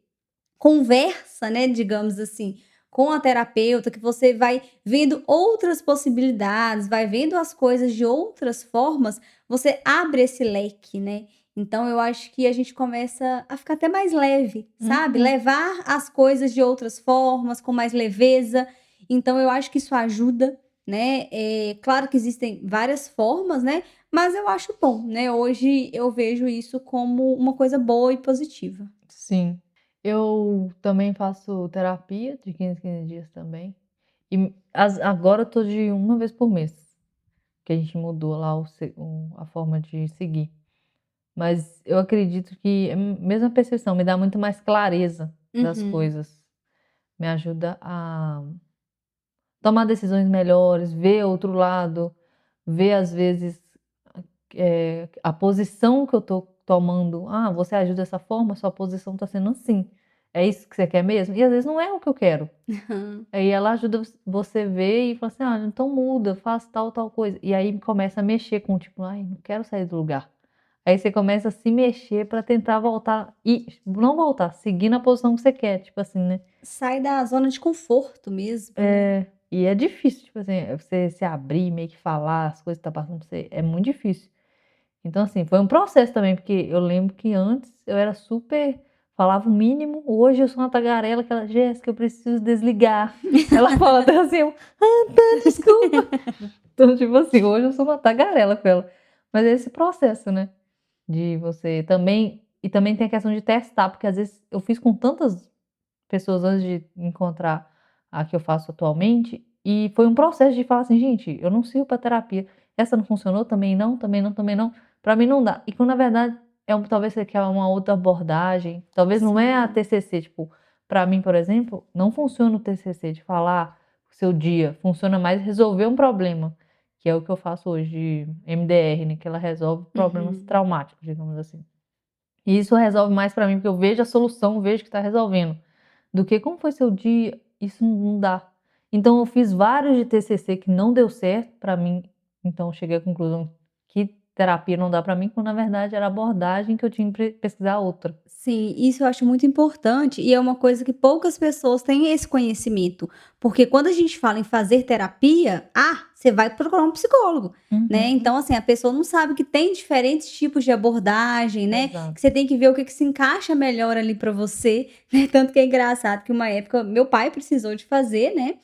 conversa, né, digamos assim, com a terapeuta, que você vai vendo outras possibilidades, vai vendo as coisas de outras formas, você abre esse leque, né. Então eu acho que a gente começa a ficar até mais leve, sabe, Uhum. levar as coisas de outras formas, com mais leveza. Então eu acho que isso ajuda, né. Claro que existem várias formas, né, mas eu acho bom, né. Hoje eu vejo isso como uma coisa boa e positiva. Sim. Eu também faço terapia de 15 em 15 dias também. E agora eu tô de uma vez por mês, que a gente mudou lá a forma de seguir. Mas eu acredito que é a mesma percepção, me dá muito mais clareza das Uhum. coisas. Me ajuda a tomar decisões melhores, ver outro lado, ver às vezes, a posição que eu tô tomando. Você agiu dessa forma, sua posição tá sendo assim. É isso que você quer mesmo? E às vezes não é o que eu quero. Aí ela ajuda você ver e fala assim: então muda, faz tal, tal coisa". E aí começa a mexer com tipo: "Ai, não quero sair do lugar". Aí você começa a se mexer pra tentar voltar e não voltar, seguir na posição que você quer, tipo assim, né. Sai da zona de conforto mesmo, né. E é difícil, tipo assim, você se abrir, meio que falar as coisas que tá passando por você, é muito difícil. Então, assim, foi um processo também, porque eu lembro que antes eu era super falava o mínimo, hoje eu sou uma tagarela, aquela: "Jéssica, eu preciso desligar". Ela fala até assim, tá, desculpa". Então, tipo assim, hoje eu sou uma tagarela com ela. Mas é esse processo, né, de você também tem a questão de testar, porque às vezes eu fiz com tantas pessoas antes de encontrar a que eu faço atualmente, e foi um processo de falar assim: "Gente, eu não sirvo pra terapia, essa não funcionou, também não, também não, também não, pra mim não dá". E quando na verdade talvez você quer uma outra abordagem, talvez não é a Sim. TCC, tipo, pra mim, por exemplo, não funciona o TCC de falar o seu dia, funciona mais resolver um problema, que é o que eu faço hoje de MDR, né, que ela resolve problemas Uhum. traumáticos, digamos assim. E isso resolve mais pra mim, porque eu vejo a solução, vejo que tá resolvendo. Do que como foi seu dia, isso não dá. Então eu fiz vários de TCC que não deu certo pra mim, então eu cheguei à conclusão que terapia não dá pra mim, quando na verdade era a abordagem que eu tinha que pesquisar outra. Sim, isso eu acho muito importante e é uma coisa que poucas pessoas têm esse conhecimento, porque quando a gente fala em fazer terapia, você vai procurar um psicólogo, né, Uhum. então assim, a pessoa não sabe que tem diferentes tipos de abordagem, né, Exato. que você tem que ver o que se encaixa melhor ali pra você, né, tanto que é engraçado que uma época meu pai precisou de fazer, né,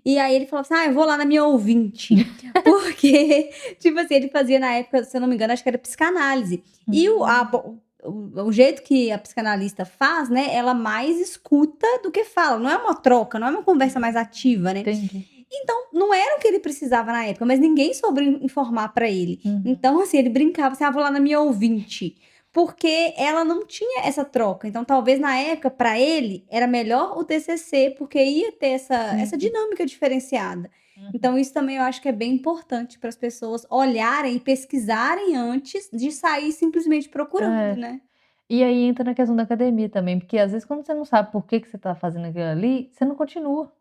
e aí ele falou assim: "Eu vou lá na minha ouvinte", porque, tipo assim, ele fazia na época, se eu não me engano, acho que era psicanálise. E o jeito que a psicanalista faz, né, ela mais escuta do que fala, não é uma troca, não é uma conversa mais ativa, né. Entendi. Então, não era o que ele precisava na época, mas ninguém soube informar pra ele. Então, assim, ele brincava assim, vou lá na minha ouvinte. Porque ela não tinha essa troca. Então, talvez na época, pra ele, era melhor o TCC, porque ia ter essa dinâmica diferenciada. Então, isso também eu acho que é bem importante para as pessoas olharem e pesquisarem antes de sair simplesmente procurando, né? E aí entra na questão da academia também, porque às vezes quando você não sabe por que você tá fazendo aquilo ali, você não continua.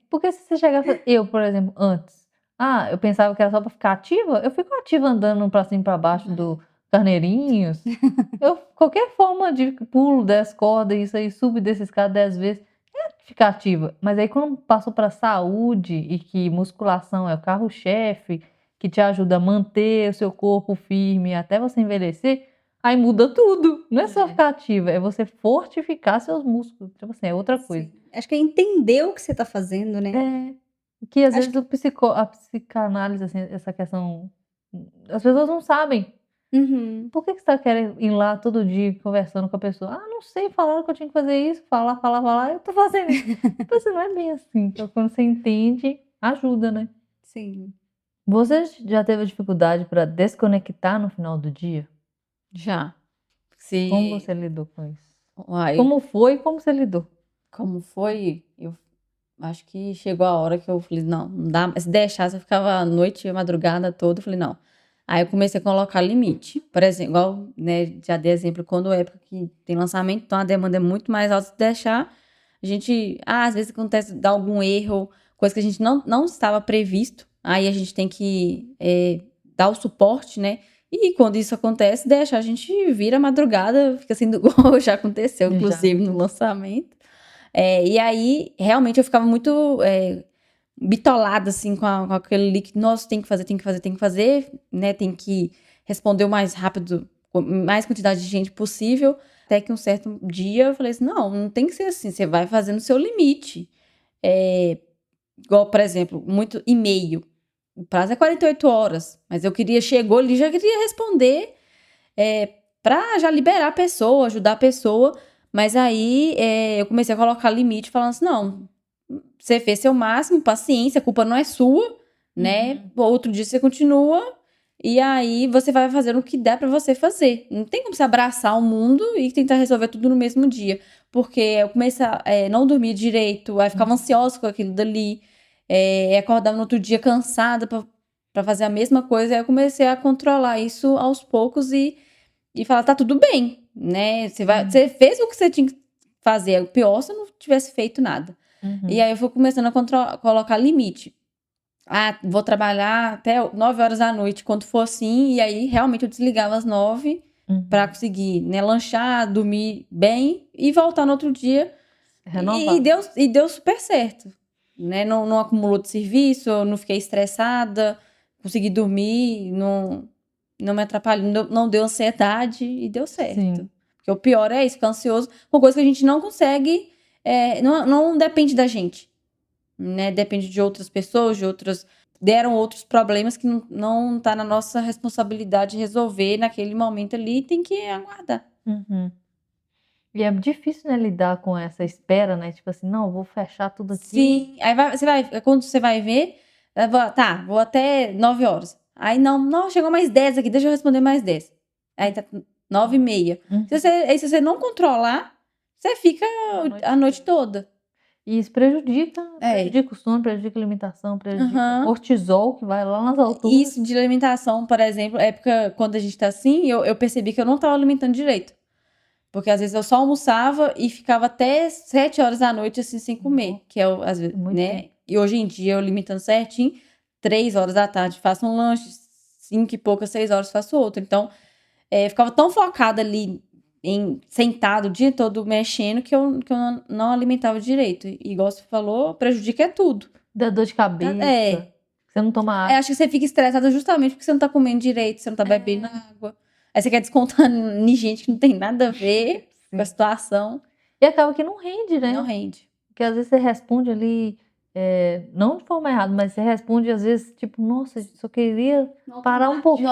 Porque se você chegar, eu, por exemplo, antes, eu pensava que era só pra ficar ativa, eu fico ativa andando pra cima e pra baixo do Carneirinhos. Qualquer forma de pulo, 10 cordas, isso aí, subo desse escada 10 vezes, é ficar ativa. Mas aí quando passou pra saúde e que musculação é o carro-chefe, que te ajuda a manter o seu corpo firme até você envelhecer, aí muda tudo. Não é só ficar ativa, é você fortificar seus músculos. Tipo assim, é outra coisa. Sim. Acho que é entender o que você tá fazendo, né? Que às vezes a psicanálise, assim, essa questão, as pessoas não sabem. Por que você tá querendo ir lá todo dia conversando com a pessoa? Não sei, falaram que eu tinha que fazer isso, falar, eu tô fazendo isso. Mas não é bem assim. Então, quando você entende, ajuda, né? Sim. Você já teve dificuldade para desconectar no final do dia? Já. Como você lidou com isso? Uai, Como foi e como você lidou? como foi? Eu acho que chegou a hora que eu falei, não dá, se deixasse eu ficava a noite, a madrugada toda, eu falei, não. Aí eu comecei a colocar limite. Por exemplo, igual, né, já dei exemplo, quando é época que tem lançamento, então a demanda é muito mais alta, se deixar, a gente, às vezes acontece, dá algum erro, coisa que a gente não estava previsto, aí a gente tem que dar o suporte, né, e quando isso acontece, deixa, a gente vira a madrugada, fica assim, igual já aconteceu, inclusive, no lançamento. E aí, realmente, eu ficava muito bitolada, assim, com aquele líquido. Nossa, tem que fazer, né? Tem que responder o mais rápido, com mais quantidade de gente possível. Até que um certo dia eu falei assim, não tem que ser assim, você vai fazendo o seu limite. Igual, por exemplo, muito e-mail. O prazo é 48 horas, mas chegou ali, já queria responder pra já liberar a pessoa, ajudar a pessoa. Mas aí eu comecei a colocar limite, falando assim, não, você fez seu máximo, paciência, a culpa não é sua, né? Outro dia você continua e aí você vai fazendo o que der pra você fazer. Não tem como você abraçar o mundo e tentar resolver tudo no mesmo dia. Porque eu comecei a não dormir direito, aí ficava ansiosa com aquilo dali, acordava no outro dia cansada pra fazer a mesma coisa. Aí eu comecei a controlar isso aos poucos e falar, tá tudo bem, né? Você fez o que você tinha que fazer. O pior se eu não tivesse feito nada. E aí eu fui começando a colocar limite. Vou trabalhar até 9 horas da noite, quando for assim. E aí, realmente, eu desligava às 9 pra conseguir, né, lanchar, dormir bem e voltar no outro dia. Renovar. E deu super certo. Né? Não acumulou de serviço, eu não fiquei estressada, consegui dormir, não me atrapalhou, não deu ansiedade e deu certo. Sim. Porque o pior é isso, ficar ansioso, uma coisa que a gente não consegue, não depende da gente, né? Depende de outras pessoas, deram outros problemas que não tá na nossa responsabilidade resolver naquele momento ali, tem que aguardar. E é difícil, né, lidar com essa espera, né? Tipo assim, não, eu vou fechar tudo aqui. Sim, aí quando você vai ver, vou até 9 horas. Aí não, chegou mais 10 aqui, deixa eu responder mais 10. Aí tá 9h30. Se você não controlar, você fica a noite toda. E isso prejudica o sono, prejudica a alimentação, prejudica o cortisol, que vai lá nas alturas. Isso de alimentação, por exemplo, época quando a gente tá assim, eu percebi que eu não tava alimentando direito. Porque às vezes eu só almoçava e ficava até 7 horas da noite, assim, sem comer. Que é, às vezes, né? E hoje em dia, eu alimentando certinho, 3 horas da tarde faço um lanche, 5 e poucas, 6 horas faço outro. Então, eu ficava tão focada ali, sentado o dia todo mexendo, que eu não alimentava direito. E igual você falou, prejudica tudo. Dá dor de cabeça. Você não toma água. Acho que você fica estressada justamente porque você não tá comendo direito, você não tá bebendo água. Aí você quer descontar em gente que não tem nada a ver com a situação. E acaba que não rende, né? Não rende. Porque às vezes você responde ali, não de forma errada, mas você responde às vezes, tipo, nossa, só queria parar um pouquinho.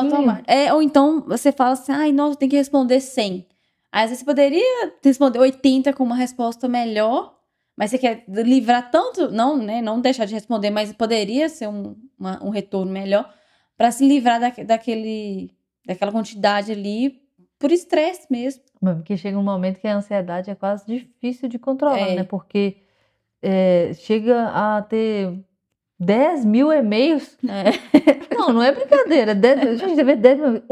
Ou então você fala assim, ai, nossa, tem que responder 100. Aí às vezes você poderia responder 80 com uma resposta melhor, Mas você quer livrar tanto, não, né? Não deixar de responder, mas poderia ser um retorno melhor para se livrar daquela quantidade ali por estresse mesmo. Porque chega um momento que a ansiedade é quase difícil de controlar, né? É. Porque chega a ter 10 mil e-mails. Não é brincadeira. 10, gente, você vê 10 mil.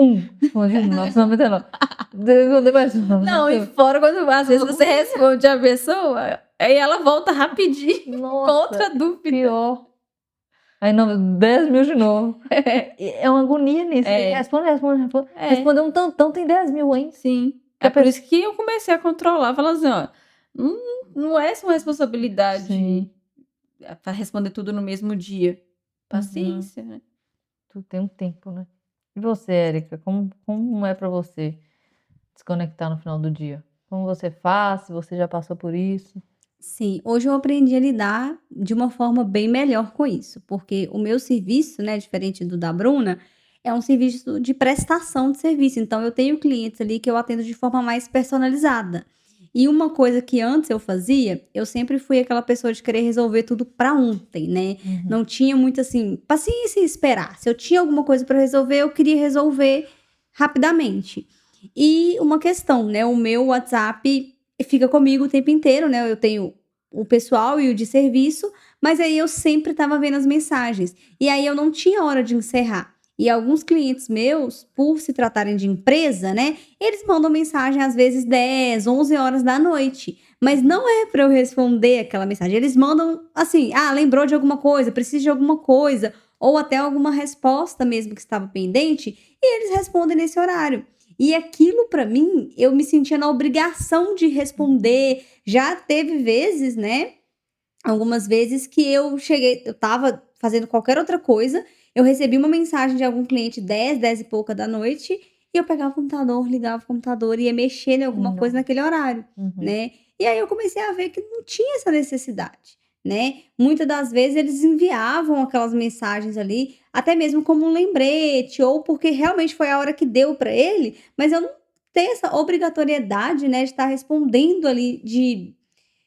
Respondi 999. Responder mais um. Não, e fora quando às vezes você responde a pessoa, aí ela volta rapidinho com Nossa, outra dúvida. pior. Aí 10 mil de novo. É uma agonia nisso. Responde. Responder um tantão, tem 10 mil, hein? Sim. É por isso que eu comecei a controlar, falando assim, ó, não é uma responsabilidade para responder tudo no mesmo dia. Paciência, né? Tu tem um tempo, né? E você, Érica, como é pra você desconectar no final do dia? Como você faz? Se você já passou por isso? Sim, hoje eu aprendi a lidar de uma forma bem melhor com isso, porque o meu serviço, né, diferente do da Bruna, é um serviço de prestação de serviço. Então, eu tenho clientes ali que eu atendo de forma mais personalizada. E uma coisa que antes eu fazia, eu sempre fui aquela pessoa de querer resolver tudo para ontem, né? Não tinha muito assim, paciência em esperar. Se eu tinha alguma coisa para resolver, eu queria resolver rapidamente. E uma questão, né? O meu WhatsApp fica comigo o tempo inteiro, né? Eu tenho o pessoal e o de serviço, mas aí eu sempre estava vendo as mensagens. E aí eu não tinha hora de encerrar. E alguns clientes meus, por se tratarem de empresa, né? Eles mandam mensagem às vezes 10, 11 horas da noite. Mas não é para eu responder aquela mensagem. Eles mandam assim: lembrou de alguma coisa, precisa de alguma coisa, ou até alguma resposta mesmo que estava pendente, e eles respondem nesse horário. E aquilo para mim, eu me sentia na obrigação de responder. Já teve vezes, né? Algumas vezes que eu tava fazendo qualquer outra coisa, eu recebi uma mensagem de algum cliente 10 e pouca da noite, e eu pegava o computador, ligava o computador e ia mexer em alguma coisa naquele horário, né? E aí eu comecei a ver que não tinha essa necessidade, né? Muitas das vezes eles enviavam aquelas mensagens ali, até mesmo como um lembrete, ou porque realmente foi a hora que deu para ele, mas eu não tenho essa obrigatoriedade, né, de estar respondendo ali de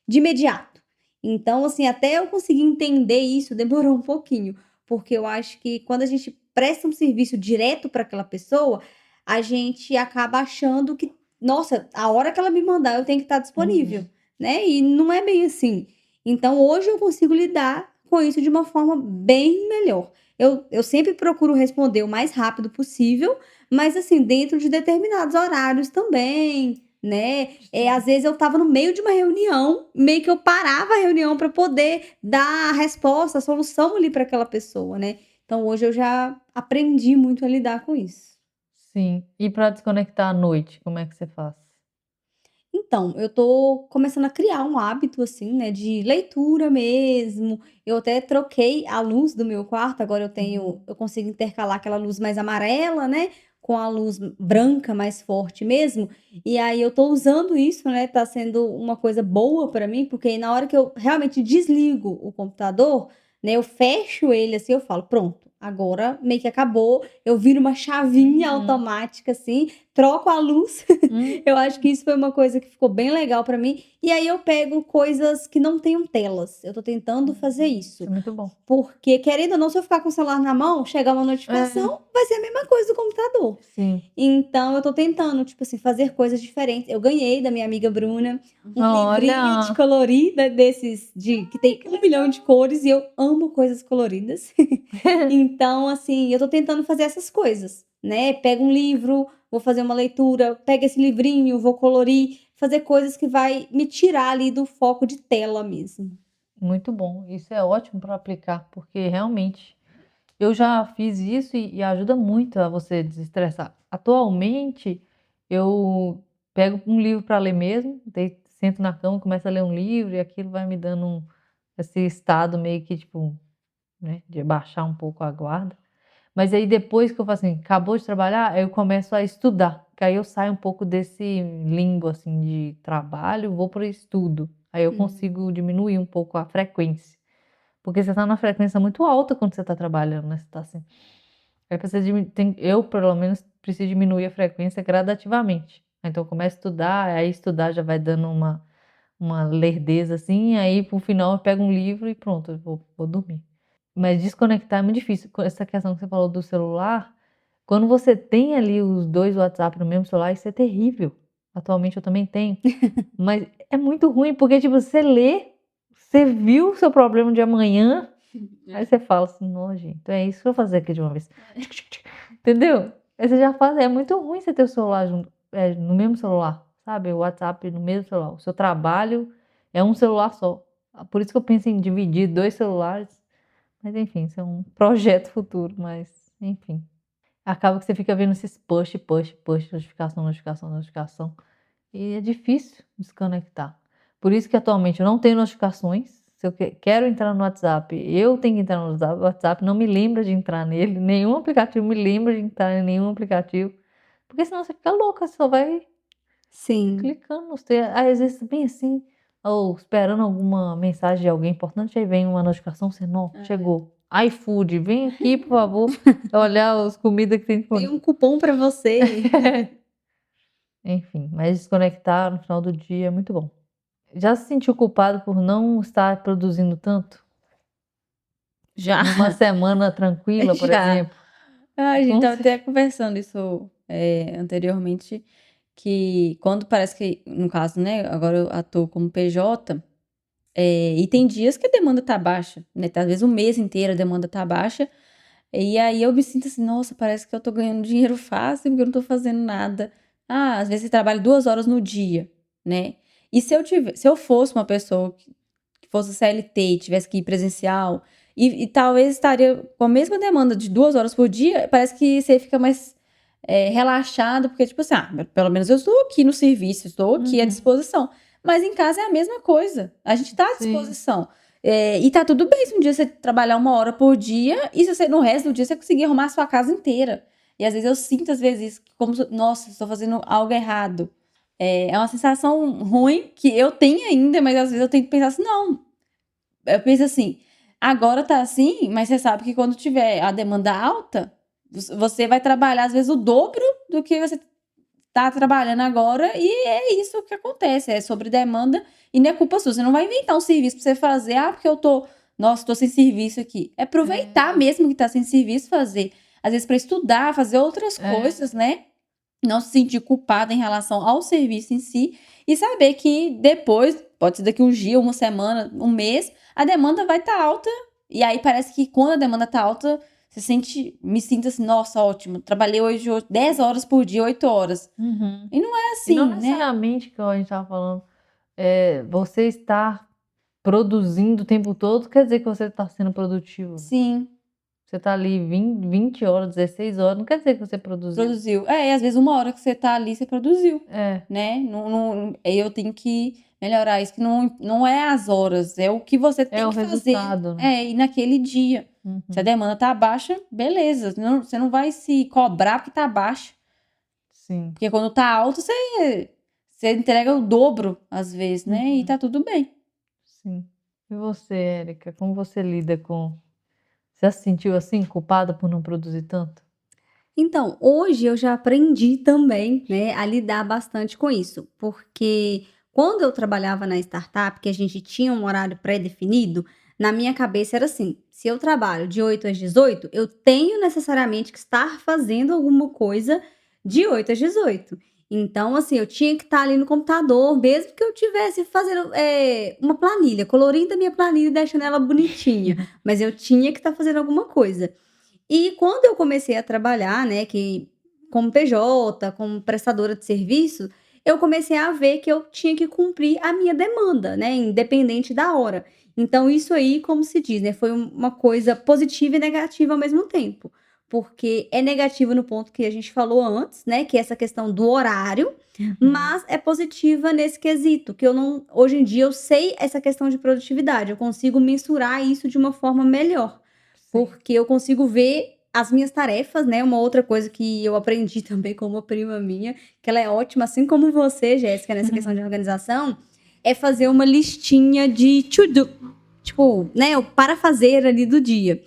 imediato. Então, assim, até eu conseguir entender isso demorou um pouquinho, porque eu acho que quando a gente presta um serviço direto para aquela pessoa, a gente acaba achando que, nossa, a hora que ela me mandar eu tenho que estar disponível, né? E não é bem assim. Então, hoje eu consigo lidar com isso de uma forma bem melhor. Eu sempre procuro responder o mais rápido possível, mas assim, dentro de determinados horários também, né? Às vezes eu estava no meio de uma reunião, meio que eu parava a reunião para poder dar a resposta, a solução ali para aquela pessoa, né? Então hoje eu já aprendi muito a lidar com isso. Sim. E para desconectar à noite, como é que você faz? Então, eu tô começando a criar um hábito, assim, né, de leitura mesmo. Eu até troquei a luz do meu quarto, agora eu consigo intercalar aquela luz mais amarela, né, com a luz branca mais forte mesmo. E aí eu tô usando isso, né, tá sendo uma coisa boa pra mim, porque aí na hora que eu realmente desligo o computador, né, eu fecho ele assim, eu falo: "Pronto, agora meio que acabou". Eu viro uma chavinha automática, assim, troco a luz. Eu acho que isso foi uma coisa que ficou bem legal pra mim. E aí eu pego coisas que não tenham telas. Eu tô tentando fazer Isso isso. é muito bom. Porque, querendo ou não, se eu ficar com o celular na mão, chegar uma notificação, vai ser a mesma coisa do computador. Sim. Então, eu tô tentando, tipo assim, fazer coisas diferentes. Eu ganhei da minha amiga Bruna um livrinho de colorida desses que tem 1 milhão de cores e eu amo coisas coloridas. Então, assim, eu tô tentando fazer essas coisas, né? Pego um livro, vou fazer uma leitura, pego esse livrinho, vou colorir, fazer coisas que vai me tirar ali do foco de tela mesmo. Muito bom. Isso é ótimo para aplicar, porque realmente eu já fiz isso e ajuda muito a você desestressar. Atualmente, eu pego um livro para ler mesmo, sento na cama, começo a ler um livro e aquilo vai me dando esse estado meio que tipo, né, de baixar um pouco a guarda. Mas aí depois que eu faço assim, acabou de trabalhar, aí eu começo a estudar, que aí eu saio um pouco desse limbo assim de trabalho, vou para o estudo. Aí eu consigo diminuir um pouco a frequência. Porque você está numa frequência muito alta quando você está trabalhando, né? Você tá assim. Aí precisa eu, pelo menos, preciso diminuir a frequência gradativamente. Então eu começo a estudar, aí estudar já vai dando uma lerdeza assim, aí pro final eu pego um livro e pronto, eu vou dormir. Mas desconectar é muito difícil. Essa questão que você falou do celular, quando você tem ali os 2 WhatsApp no mesmo celular, isso é terrível. Atualmente eu também tenho. Mas é muito ruim, porque tipo, você lê, você viu o seu problema de amanhã, aí você fala assim, não, gente, então é isso que eu vou fazer aqui de uma vez. Entendeu? Aí você já faz, é muito ruim você ter o celular junto, no mesmo celular, sabe? O WhatsApp no mesmo celular. O seu trabalho é um celular só. Por isso que eu penso em dividir 2 celulares. Mas enfim, isso é um projeto futuro, mas enfim. Acaba que você fica vendo esses push, notificação. E é difícil desconectar. Por isso que atualmente eu não tenho notificações. Se eu quero entrar no WhatsApp, eu tenho que entrar no WhatsApp. O WhatsApp não me lembra de entrar nele. Nenhum aplicativo me lembra de entrar em nenhum aplicativo. Porque senão você fica louca, você só vai Sim. clicando. Às vezes bem assim, ou esperando alguma mensagem de alguém importante, aí vem uma notificação, você não, chegou. iFood, vem aqui, por favor, olhar as comidas que tem Tem disponível. um cupom pra você. Enfim, mas desconectar no final do dia é muito bom. Já se sentiu culpado por não estar produzindo tanto? Já. Numa semana tranquila, por Já. exemplo? A gente Com tava até conversando isso anteriormente, que quando parece que, no caso, né, agora eu atuo como PJ, e tem dias que a demanda tá baixa, né? Às vezes um mês inteiro a demanda tá baixa, e aí eu me sinto assim, nossa, parece que eu tô ganhando dinheiro fácil porque eu não tô fazendo nada. Ah, às vezes você trabalha 2 horas no dia, né? E se eu fosse uma pessoa que fosse CLT e tivesse que ir presencial, e talvez estaria com a mesma demanda de 2 horas por dia, parece que você fica mais relaxado, porque tipo assim, pelo menos eu estou aqui no serviço, estou aqui à disposição. Mas em casa é a mesma coisa, a gente tá à Sim. disposição. E tá tudo bem se um dia você trabalhar 1 hora por dia e se você, no resto do dia você conseguir arrumar a sua casa inteira. E às vezes eu sinto, às vezes, isso, como, nossa, estou fazendo algo errado. É uma sensação ruim que eu tenho ainda, mas às vezes eu tenho que pensar assim, não. Eu penso assim, agora tá assim, mas você sabe que quando tiver a demanda alta, você vai trabalhar às vezes o dobro do que você tá trabalhando agora, e é isso que acontece, é sobre demanda e não é culpa sua. Você não vai inventar um serviço pra você fazer, porque eu tô sem serviço aqui. É aproveitar mesmo que tá sem serviço, fazer, às vezes pra estudar, fazer outras coisas, né? Não se sentir culpada em relação ao serviço em si e saber que depois, pode ser daqui um dia, uma semana, um mês, a demanda vai estar alta. E aí parece que quando a demanda tá alta, me sinto assim, nossa, ótimo, trabalhei hoje 10 horas por dia, 8 horas. Uhum. E não é E assim, não né? necessariamente, que a gente estava falando, você estar produzindo o tempo todo, quer dizer que você está sendo produtivo. Sim, Você está ali 20 horas, 16 horas, não quer dizer que você produziu. produziu. Às vezes 1 hora que você tá ali, você produziu, É, né? Eu tenho que melhorar isso, que não é as horas, é o que você tem o que fazer. resultado, né? E naquele dia. Uhum. Se a demanda tá baixa, beleza. Você não vai se cobrar porque tá baixa. Sim, Porque quando tá alto, você entrega o dobro, às vezes, né? E tá tudo bem. sim. E você, Érica, como você lida com... Você já se sentiu assim, culpada por não produzir tanto? Então, hoje eu já aprendi também, né, a lidar bastante com isso, porque quando eu trabalhava na startup, que a gente tinha um horário pré-definido, na minha cabeça era assim: se eu trabalho de 8 às 18, eu tenho necessariamente que estar fazendo alguma coisa de 8 às 18. Então, assim, eu tinha que estar ali no computador, mesmo que eu tivesse fazendo uma planilha, colorindo a minha planilha e deixando ela bonitinha, mas eu tinha que estar fazendo alguma coisa. E quando eu comecei a trabalhar, né, que como PJ, como prestadora de serviço, eu comecei a ver que eu tinha que cumprir a minha demanda, né, independente da hora. Então isso aí, como se diz, né, foi uma coisa positiva e negativa ao mesmo tempo. Porque é negativo no ponto que a gente falou antes, né, que é essa questão do horário, mas é positiva nesse quesito, que eu não, hoje em dia eu sei essa questão de produtividade, eu consigo mensurar isso de uma forma melhor. Porque eu consigo ver as minhas tarefas, né? Uma outra coisa que eu aprendi também com uma prima minha, que ela é ótima, assim como você, Jéssica, nessa questão de organização, é fazer uma listinha de to-do, tipo, né? O para fazer ali do dia.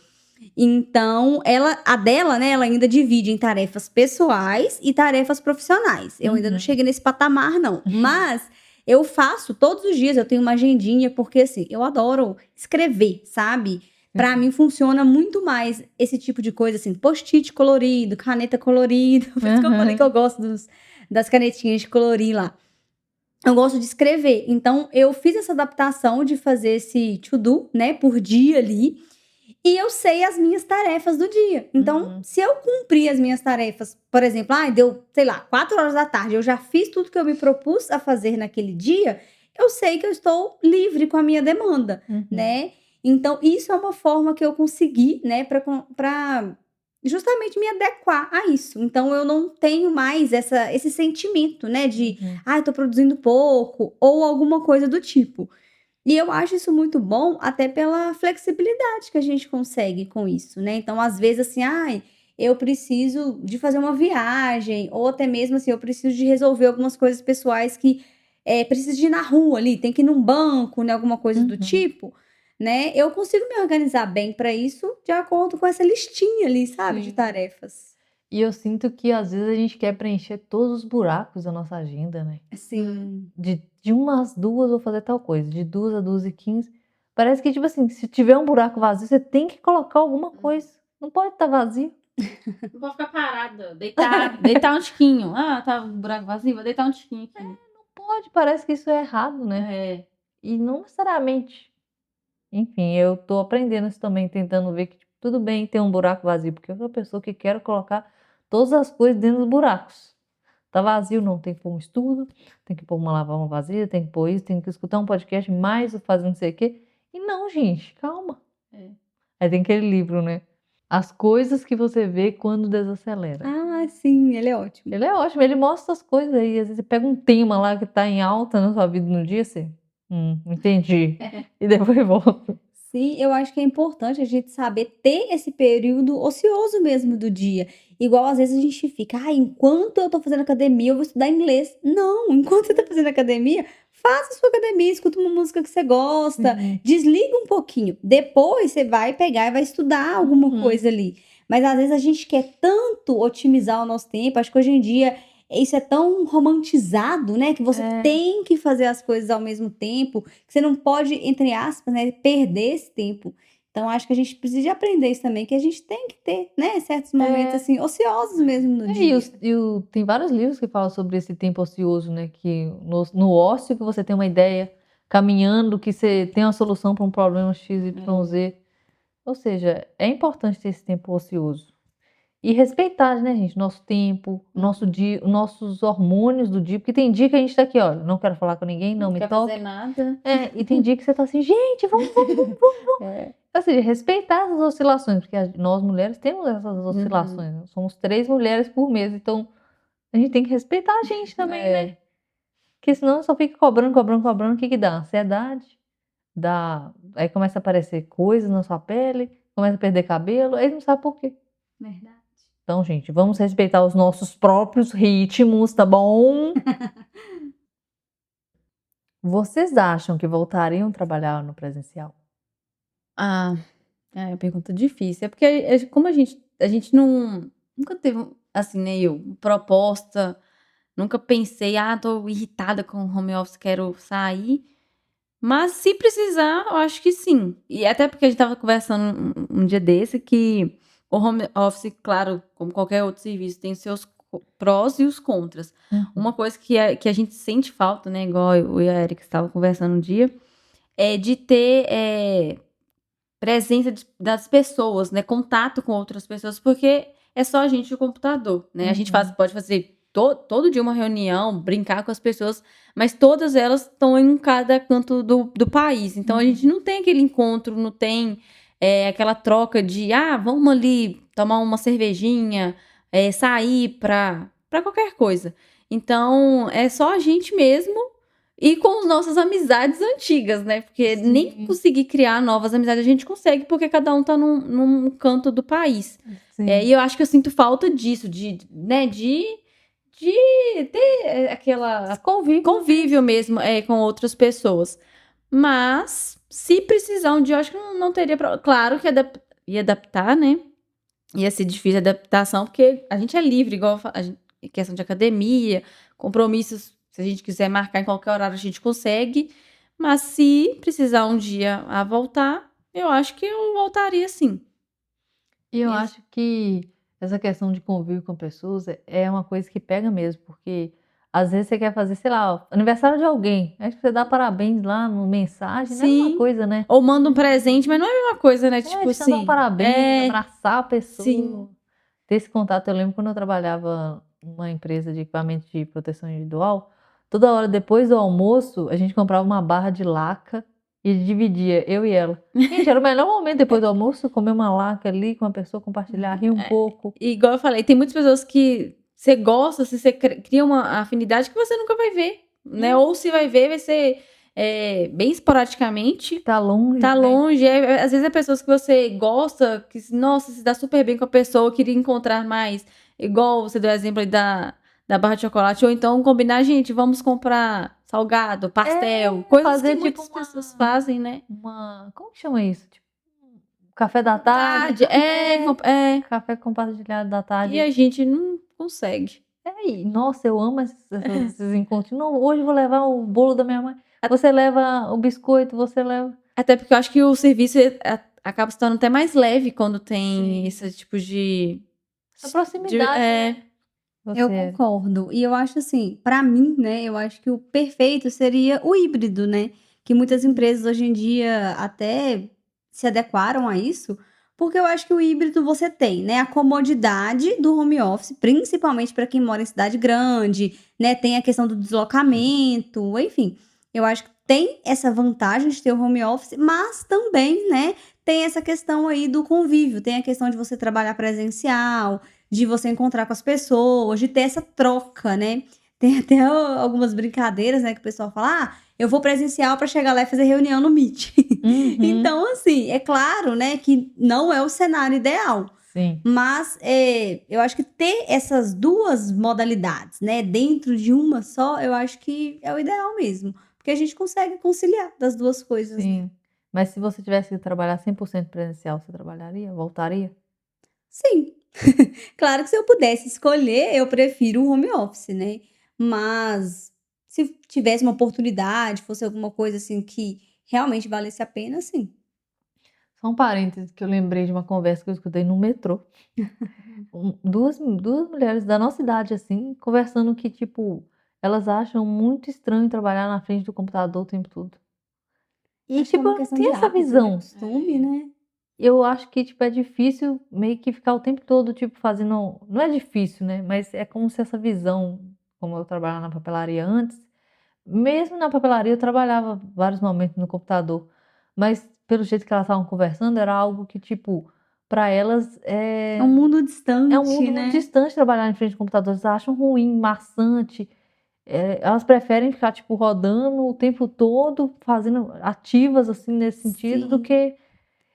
Então, a dela, né? Ela ainda divide em tarefas pessoais e tarefas profissionais. Eu ainda não cheguei nesse patamar, não. Mas eu faço todos os dias, eu tenho uma agendinha, porque assim, eu adoro escrever, sabe? Pra mim funciona muito mais esse tipo de coisa, assim, post-it colorido, caneta colorida. Por isso que eu falei que eu gosto das canetinhas de colorir lá. Eu gosto de escrever. Então, eu fiz essa adaptação de fazer esse to-do, né, por dia ali. E eu sei as minhas tarefas do dia. Então, se eu cumprir as minhas tarefas, por exemplo, deu, sei lá, 4 horas da tarde, eu já fiz tudo que eu me propus a fazer naquele dia, eu sei que eu estou livre com a minha demanda, né? Então, isso é uma forma que eu consegui, né, para justamente me adequar a isso. Então, eu não tenho mais esse sentimento, né, de, eu tô produzindo pouco, ou alguma coisa do tipo. E eu acho isso muito bom, até pela flexibilidade que a gente consegue com isso, né? Então, às vezes, assim, eu preciso de fazer uma viagem, ou até mesmo assim, eu preciso de resolver algumas coisas pessoais que preciso de ir na rua ali, tem que ir num banco, né? Alguma coisa do tipo, né? Eu consigo me organizar bem para isso de acordo com essa listinha ali, sabe? De tarefas. E eu sinto que às vezes a gente quer preencher todos os buracos da nossa agenda, né? Assim. De 1 às 2 vou fazer tal coisa, de 2 a 2h15. Parece que, tipo assim, se tiver um buraco vazio, você tem que colocar alguma coisa. Não pode estar vazio. Não pode ficar parada, deitar um tiquinho. Tá um buraco vazio, vou deitar um tiquinho aqui. Não pode, parece que isso é errado, né? E não necessariamente. Enfim, eu tô aprendendo isso também, tentando ver que tipo, tudo bem ter um buraco vazio, porque eu sou a pessoa que quero colocar todas as coisas dentro dos buracos. Tá vazio, não, tem que pôr um estudo, tem que pôr lavar uma vasilha, tem que pôr isso, tem que escutar um podcast, mais fazer não sei o quê. E não, gente, calma. Aí tem aquele livro, né? As coisas que você vê quando desacelera. Sim, ele é ótimo. Ele é ótimo, ele mostra as coisas aí. Às vezes você pega um tema lá que tá em alta na sua vida no dia, você... entendi. E depois volta. Sim, eu acho que é importante a gente saber ter esse período ocioso mesmo do dia. Igual às vezes a gente fica, enquanto eu tô fazendo academia, eu vou estudar inglês. Não, enquanto você tá fazendo academia, faça sua academia, escuta uma música que você gosta, desliga um pouquinho. Depois você vai pegar e vai estudar alguma coisa ali. Mas às vezes a gente quer tanto otimizar o nosso tempo, acho que hoje em dia isso é tão romantizado, né? Que você tem que fazer as coisas ao mesmo tempo, que você não pode, entre aspas, né, perder esse tempo. Então, acho que a gente precisa de aprender isso também, que a gente tem que ter, né, certos momentos, assim, ociosos mesmo no dia. Tem vários livros que falam sobre esse tempo ocioso, né? Que no ócio que você tem uma ideia, caminhando, que você tem uma solução para um problema X, Y, Z. Ou seja, é importante ter esse tempo ocioso. E respeitar, né, gente, nosso tempo, nosso dia, nossos hormônios do dia. Porque tem dia que a gente tá aqui, ó, não quero falar com ninguém, não me quer toque. fazer nada. E tem dia que você tá assim, gente, vamos. Ou seja, respeitar essas oscilações, porque nós mulheres temos essas oscilações. Né? Somos 3 mulheres por mês, então a gente tem que respeitar a gente também, né? Porque senão só fica cobrando, o que dá? Ansiedade, aí começa a aparecer coisas na sua pele, começa a perder cabelo, aí não sabe por quê. Verdade. Então, gente, vamos respeitar os nossos próprios ritmos, tá bom? Vocês acham que voltariam a trabalhar no presencial? É uma pergunta difícil. É porque como a gente nunca teve, assim, né, proposta, nunca pensei, tô irritada com o home office, quero sair. Mas se precisar, eu acho que sim. E até porque a gente tava conversando um dia desse que o home office, claro, como qualquer outro serviço, tem seus prós e os contras. Uma coisa que a gente sente falta, né, igual eu e a Erika estavam conversando um dia, é de ter presença das pessoas, né, contato com outras pessoas, porque é só a gente e o computador, né? A gente pode fazer todo dia uma reunião, brincar com as pessoas, mas todas elas estão em cada canto do país. Então, a gente não tem aquele encontro, não tem aquela troca de, vamos ali tomar uma cervejinha, sair pra qualquer coisa. Então, é só a gente mesmo e com as nossas amizades antigas, né? Porque nem conseguir criar novas amizades a gente consegue, porque cada um tá num canto do país. E eu acho que eu sinto falta disso, de ter aquela convívio mesmo com outras pessoas. Mas, se precisar um dia, eu acho que não teria problema. Claro que ia adaptar, né? Ia ser difícil a adaptação, porque a gente é livre, igual questão de academia, compromissos Se a gente quiser marcar em qualquer horário, a gente consegue. Mas se precisar um dia a voltar, eu acho que eu voltaria sim. E eu Isso. acho que essa questão de convívio com pessoas é uma coisa que pega mesmo, porque às vezes você quer fazer, sei lá, aniversário de alguém, acho que você dá parabéns lá no mensagem, não é a mesma Sim. coisa, né? Ou manda um presente, mas não é a mesma coisa, né? É, Tipo de cantar um assim. parabéns, abraçar a pessoa. Sim. Ter esse contato, eu lembro quando eu trabalhava numa empresa de equipamento de proteção individual, toda hora depois do almoço, a gente comprava uma barra de laca e dividia, eu e ela. Gente, era o melhor momento depois do almoço, comer uma laca ali com uma pessoa, compartilhar, rir um pouco. E igual eu falei, tem muitas pessoas que você gosta, se você cria uma afinidade que você nunca vai ver, né? Ou se vai ver, vai ser bem esporadicamente. Tá longe, Tá né? longe. Às vezes é pessoas que você gosta, que, nossa, se dá super bem com a pessoa, queria encontrar mais. Igual você deu o exemplo aí da barra de chocolate. Ou então combinar, gente, vamos comprar salgado, pastel. Coisas fazer que tipo muitas pessoas fazem, né? como que chama isso? Tipo, café da tarde. Café compartilhado da tarde. E a gente não consegue. E, nossa, eu amo esses encontros. Não, hoje eu vou levar o bolo da minha mãe. Você leva o biscoito, você leva. Até porque eu acho que o serviço acaba se tornando até mais leve quando tem Sim. esse tipo de. Essa proximidade, né? Eu concordo. E eu acho assim, pra mim, né, eu acho que o perfeito seria o híbrido, né? Que muitas empresas hoje em dia até se adequaram a isso, porque eu acho que o híbrido você tem, né, a comodidade do home office, principalmente para quem mora em cidade grande, né, tem a questão do deslocamento, enfim. Eu acho que tem essa vantagem de ter o home office, mas também, né, tem essa questão aí do convívio, tem a questão de você trabalhar presencial, de você encontrar com as pessoas, de ter essa troca, né? Tem até algumas brincadeiras, né, que o pessoal fala: "Ah, eu vou presencial para chegar lá e fazer reunião no Meet". Uhum. Então, assim, é claro, né, que não é o cenário ideal. Sim. Mas eu acho que ter essas duas modalidades, né, dentro de uma só, eu acho que é o ideal mesmo. Porque a gente consegue conciliar das duas coisas, né? Sim. Mas se você tivesse que trabalhar 100% presencial, você trabalharia? Voltaria? Sim. Claro que se eu pudesse escolher, eu prefiro o home office, né? Mas se tivesse uma oportunidade, fosse alguma coisa assim que realmente valesse a pena, sim. Só um parênteses que eu lembrei de uma conversa que eu escutei no metrô. Duas mulheres da nossa idade, assim, conversando que, tipo, elas acham muito estranho trabalhar na frente do computador o tempo todo. E, Acho que é tipo, uma eu não questão tenho de essa hábito, de visão. costume, né? Eu acho que, tipo, é difícil meio que ficar o tempo todo, tipo, fazendo. Não é difícil, né? Mas é como se essa visão, como eu trabalhava na papelaria antes, mesmo na papelaria eu trabalhava vários momentos no computador, mas pelo jeito que elas estavam conversando, era algo que, tipo, para elas É um mundo distante, é um mundo né? muito distante trabalhar em frente ao computador. Elas acham ruim, maçante. Elas preferem ficar, tipo, rodando o tempo todo, fazendo ativas, assim, nesse sentido, do Sim. que.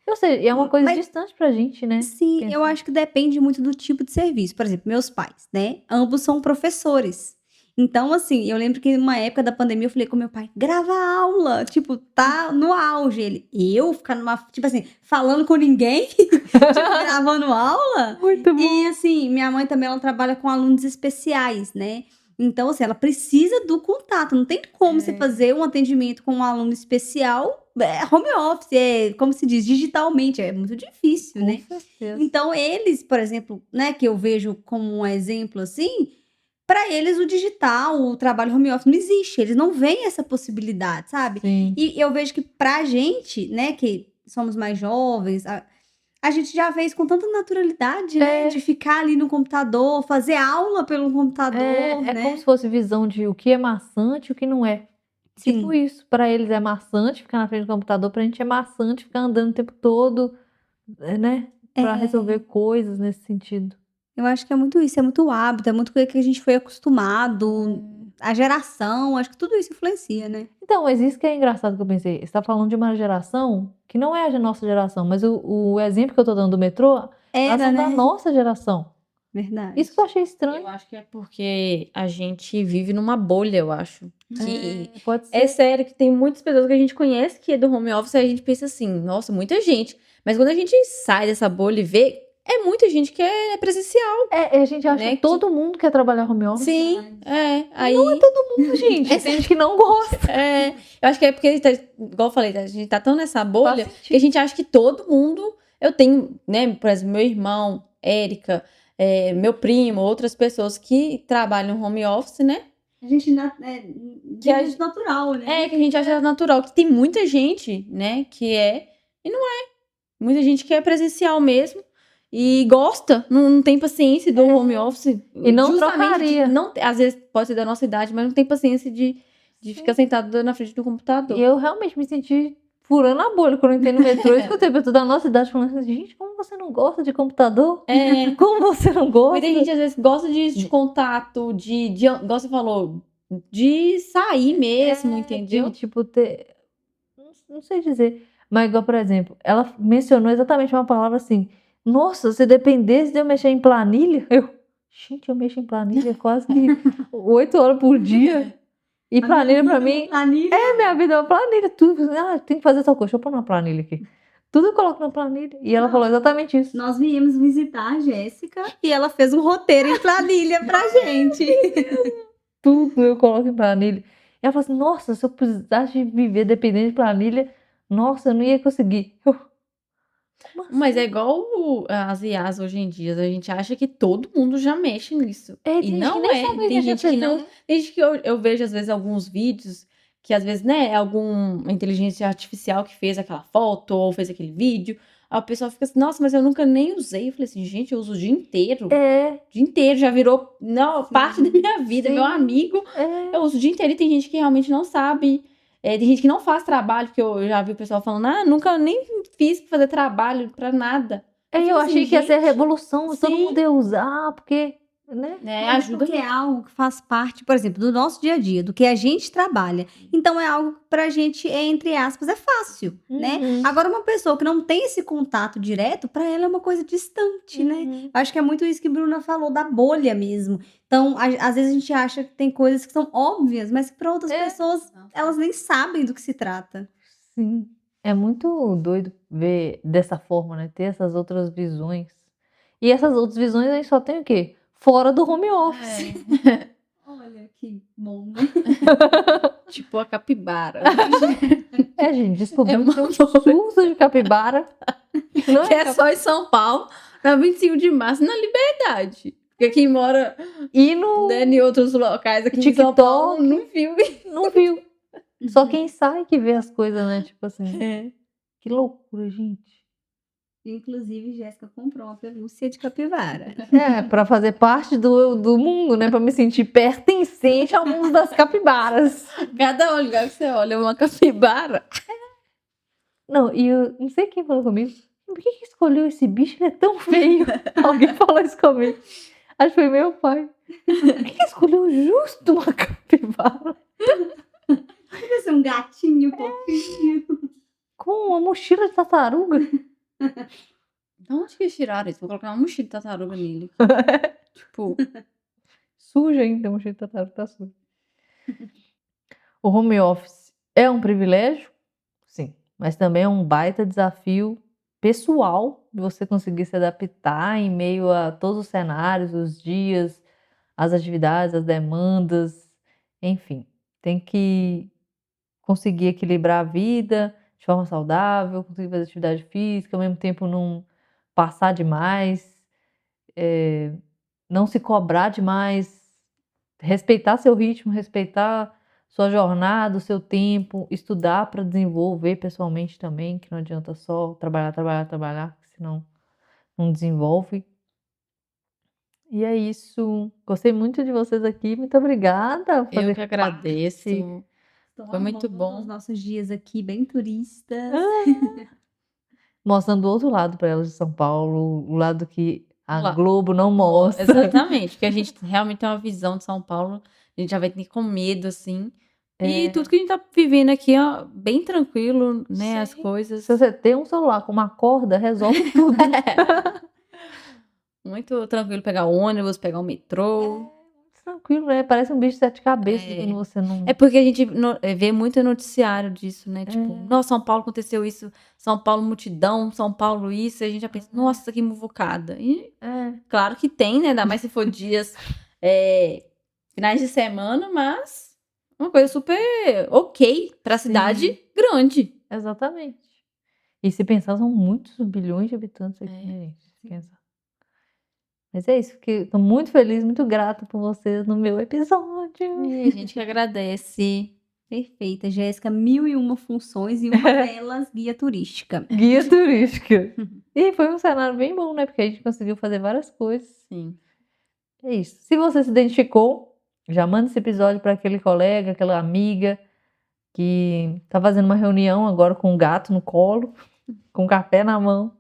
Eu sei, é uma coisa Mas- distante pra gente, né? Sim, eu Pensar. acho que depende muito do tipo de serviço. Por exemplo, meus pais, né? Ambos são professores. Então, assim, eu lembro que numa época da pandemia eu falei com meu pai, grava aula, tipo, tá no auge. Eu ficar numa, tipo assim, falando com ninguém, tipo, gravando aula. Muito bom. E assim, minha mãe também, ela trabalha com alunos especiais, né? Então, assim, ela precisa do contato. Não tem como você fazer um atendimento com um aluno especial, home office, como se diz, digitalmente. É muito difícil, né? Com certeza. Então, eles, por exemplo, né, que eu vejo como um exemplo assim, para eles o digital, o trabalho home office não existe. Eles não veem essa possibilidade, sabe? Sim. E eu vejo que pra gente, né, que somos mais jovens, a gente já vê isso com tanta naturalidade, né? De ficar ali no computador, fazer aula pelo computador, É né? como se fosse visão de o que é maçante e o que não é. Tipo Sim. isso, pra eles é maçante ficar na frente do computador, pra gente é maçante ficar andando o tempo todo, né? Pra resolver coisas nesse sentido. Eu acho que é muito isso, é muito hábito, é muito coisa que a gente foi acostumado, a geração, acho que tudo isso influencia, né? Então, mas isso que é engraçado que eu pensei. Você tá falando de uma geração que não é a nossa geração, mas o exemplo que eu tô dando do metrô, elas Era, são da né? nossa geração. Verdade. Isso que eu achei estranho. Eu acho que é porque a gente vive numa bolha, eu acho. Que Pode ser. é sério que tem muitas pessoas que a gente conhece que é do home office e a gente pensa assim, nossa, muita gente. Mas quando a gente sai dessa bolha e vê É muita gente que é presencial, A gente acha né? que todo mundo quer trabalhar home office. Sim, aí... Todo mundo, gente. Tem gente que não gosta. Eu acho que é porque, igual eu falei, a gente tá tão nessa bolha Faz sentido. que a gente acha que todo mundo... Eu tenho, né, por exemplo, meu irmão, Érica, meu primo, outras pessoas que trabalham home office, né? A gente Que a gente natural, né? Que a gente acha natural, que tem muita gente, né, que é, e não é. Muita gente que é presencial mesmo e gosta, não tem paciência do home office. E não justamente trocaria. às vezes pode ser da nossa idade, mas não tem paciência de ficar sentado na frente do computador. E eu realmente me senti furando a bolha quando eu entrei no metrô e escutei pessoas da nossa idade falando assim, gente, como você não gosta de computador? Como você não gosta? Muita gente às vezes gosta de contato, igual você falou, de sair mesmo, entendeu? De, tipo, ter... Não sei dizer. Mas igual, por exemplo, ela mencionou exatamente uma palavra assim, nossa, se dependesse de eu mexer em planilha, gente, eu mexo em planilha quase que 8 horas por dia. E planilha pra mim, minha vida é uma planilha, tudo, tem que fazer tal coisa, deixa eu pôr na planilha aqui. Tudo eu coloco na planilha. E ela falou exatamente isso. Nós viemos visitar a Jéssica e ela fez um roteiro em planilha pra gente. Tudo eu coloco em planilha. E ela falou assim, nossa, se eu precisasse de viver dependendo de planilha, nossa, eu não ia conseguir. Mas é igual as IAs hoje em dia, a gente acha que todo mundo já mexe nisso. É, E tem gente não que nem é, sabe o que tem é gente que não. pessoa. Tem gente que eu vejo, às vezes, alguns vídeos que, às vezes, né, é alguma inteligência artificial que fez aquela foto ou fez aquele vídeo. Aí o pessoal fica assim, nossa, mas eu nunca nem usei. Eu falei assim, gente, eu uso o dia inteiro. O dia inteiro, já virou parte da minha vida, meu amigo. Eu uso o dia inteiro e tem gente que realmente não sabe. Tem gente que não faz trabalho, porque eu já vi o pessoal falando, nunca nem fiz pra fazer trabalho pra nada. Eu achei que ia ser a revolução, todo sim. mundo ia usar, porque, né? Ajuda. Porque é algo que faz parte, por exemplo, do nosso dia a dia, do que a gente trabalha. Então é algo que pra gente, entre aspas, é fácil, né? Agora, uma pessoa que não tem esse contato direto, pra ela é uma coisa distante, né? Acho que é muito isso que a Bruna falou, da bolha mesmo. Então, às vezes a gente acha que tem coisas que são óbvias, mas que para outras pessoas, elas nem sabem do que se trata. Sim. É muito doido ver dessa forma, né? Ter essas outras visões. E essas outras visões a gente só tem o quê? Fora do home office. Olha que bom, né? Tipo a capibara. Gente, descobriu que tem um surto de capibara. Que é só em São Paulo, na 25 de março, na Liberdade. Porque quem mora em outros locais aqui em São Paulo não viu. Não viu. Só quem sai que vê as coisas, né? Tipo assim. Que loucura, gente. Inclusive, Jéssica comprou uma pelúcia de capivara. Pra fazer parte do mundo, né? Pra me sentir pertencente ao mundo das capibaras. Cada lugar que você olha é uma capibara. Não, e eu não sei quem falou comigo. Por que escolheu esse bicho? Ele é tão feio. Alguém falou isso comigo. Acho que foi meu pai. Por que escolheu justo uma capivara? Deve ser um gatinho fofinho. Com uma mochila de tartaruga. De onde que eles tiraram isso? Vou colocar uma mochila de tartaruga nele. Tipo... Suja ainda, a mochila de tartaruga tá suja. O home office é um privilégio? Sim. Mas também é um baita desafio pessoal de você conseguir se adaptar em meio a todos os cenários, os dias, as atividades, as demandas, enfim. Tem que conseguir equilibrar a vida de forma saudável, conseguir fazer atividade física, ao mesmo tempo não passar demais, não se cobrar demais, respeitar seu ritmo, respeitar sua jornada, o seu tempo, estudar para desenvolver pessoalmente também, que não adianta só trabalhar, senão não desenvolve. E é isso. Gostei muito de vocês aqui. Muito obrigada. Eu que agradeço. Foi muito bom. Os nossos dias aqui, bem turistas. Mostrando o outro lado para elas de São Paulo, o lado que a Globo não mostra. Exatamente, porque a gente realmente tem uma visão de São Paulo, a gente já vai ter com medo, assim. E tudo que a gente tá vivendo aqui, ó, bem tranquilo, né, Sim. as coisas. Se você tem um celular com uma corda, resolve tudo. Muito tranquilo pegar o ônibus, pegar o metrô. tranquilo, né? Parece um bicho de 7 cabeças É. quando você não. É porque a gente vê muito noticiário disso, né? Tipo, É. nossa, São Paulo aconteceu isso, São Paulo multidão, São Paulo isso, e a gente já pensa, nossa, que muvucada. E claro que tem, né? Ainda mais se for dias, finais de semana, mas uma coisa super ok pra cidade grande. Exatamente. E se pensar, são muitos bilhões de habitantes aqui, né, gente? Se pensar. Mas é isso, porque tô muito feliz, muito grata por vocês no meu episódio. E a gente que agradece. Perfeita, Jéssica, 1001 funções e uma delas guia turística. Guia turística. E foi um cenário bem bom, né? Porque a gente conseguiu fazer várias coisas. Sim. É isso. Se você se identificou, já manda esse episódio para aquele colega, aquela amiga que tá fazendo uma reunião agora com um gato no colo, com café na mão.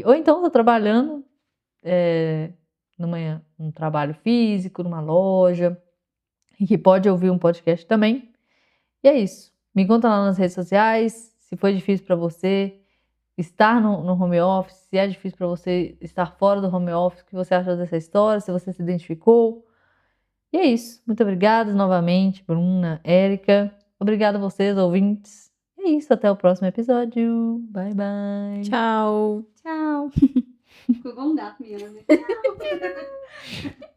Ou então tá trabalhando num trabalho físico, numa loja, e que pode ouvir um podcast também. E é isso. Me conta lá nas redes sociais se foi difícil para você estar no home office, se é difícil para você estar fora do home office, o que você achou dessa história, se você se identificou. E é isso. Muito obrigada novamente, Bruna, Érica. Obrigada a vocês, ouvintes. É isso. Até o próximo episódio. Bye, bye. Tchau. Tchau. Ficou igual um gato mesmo, né? Tchau.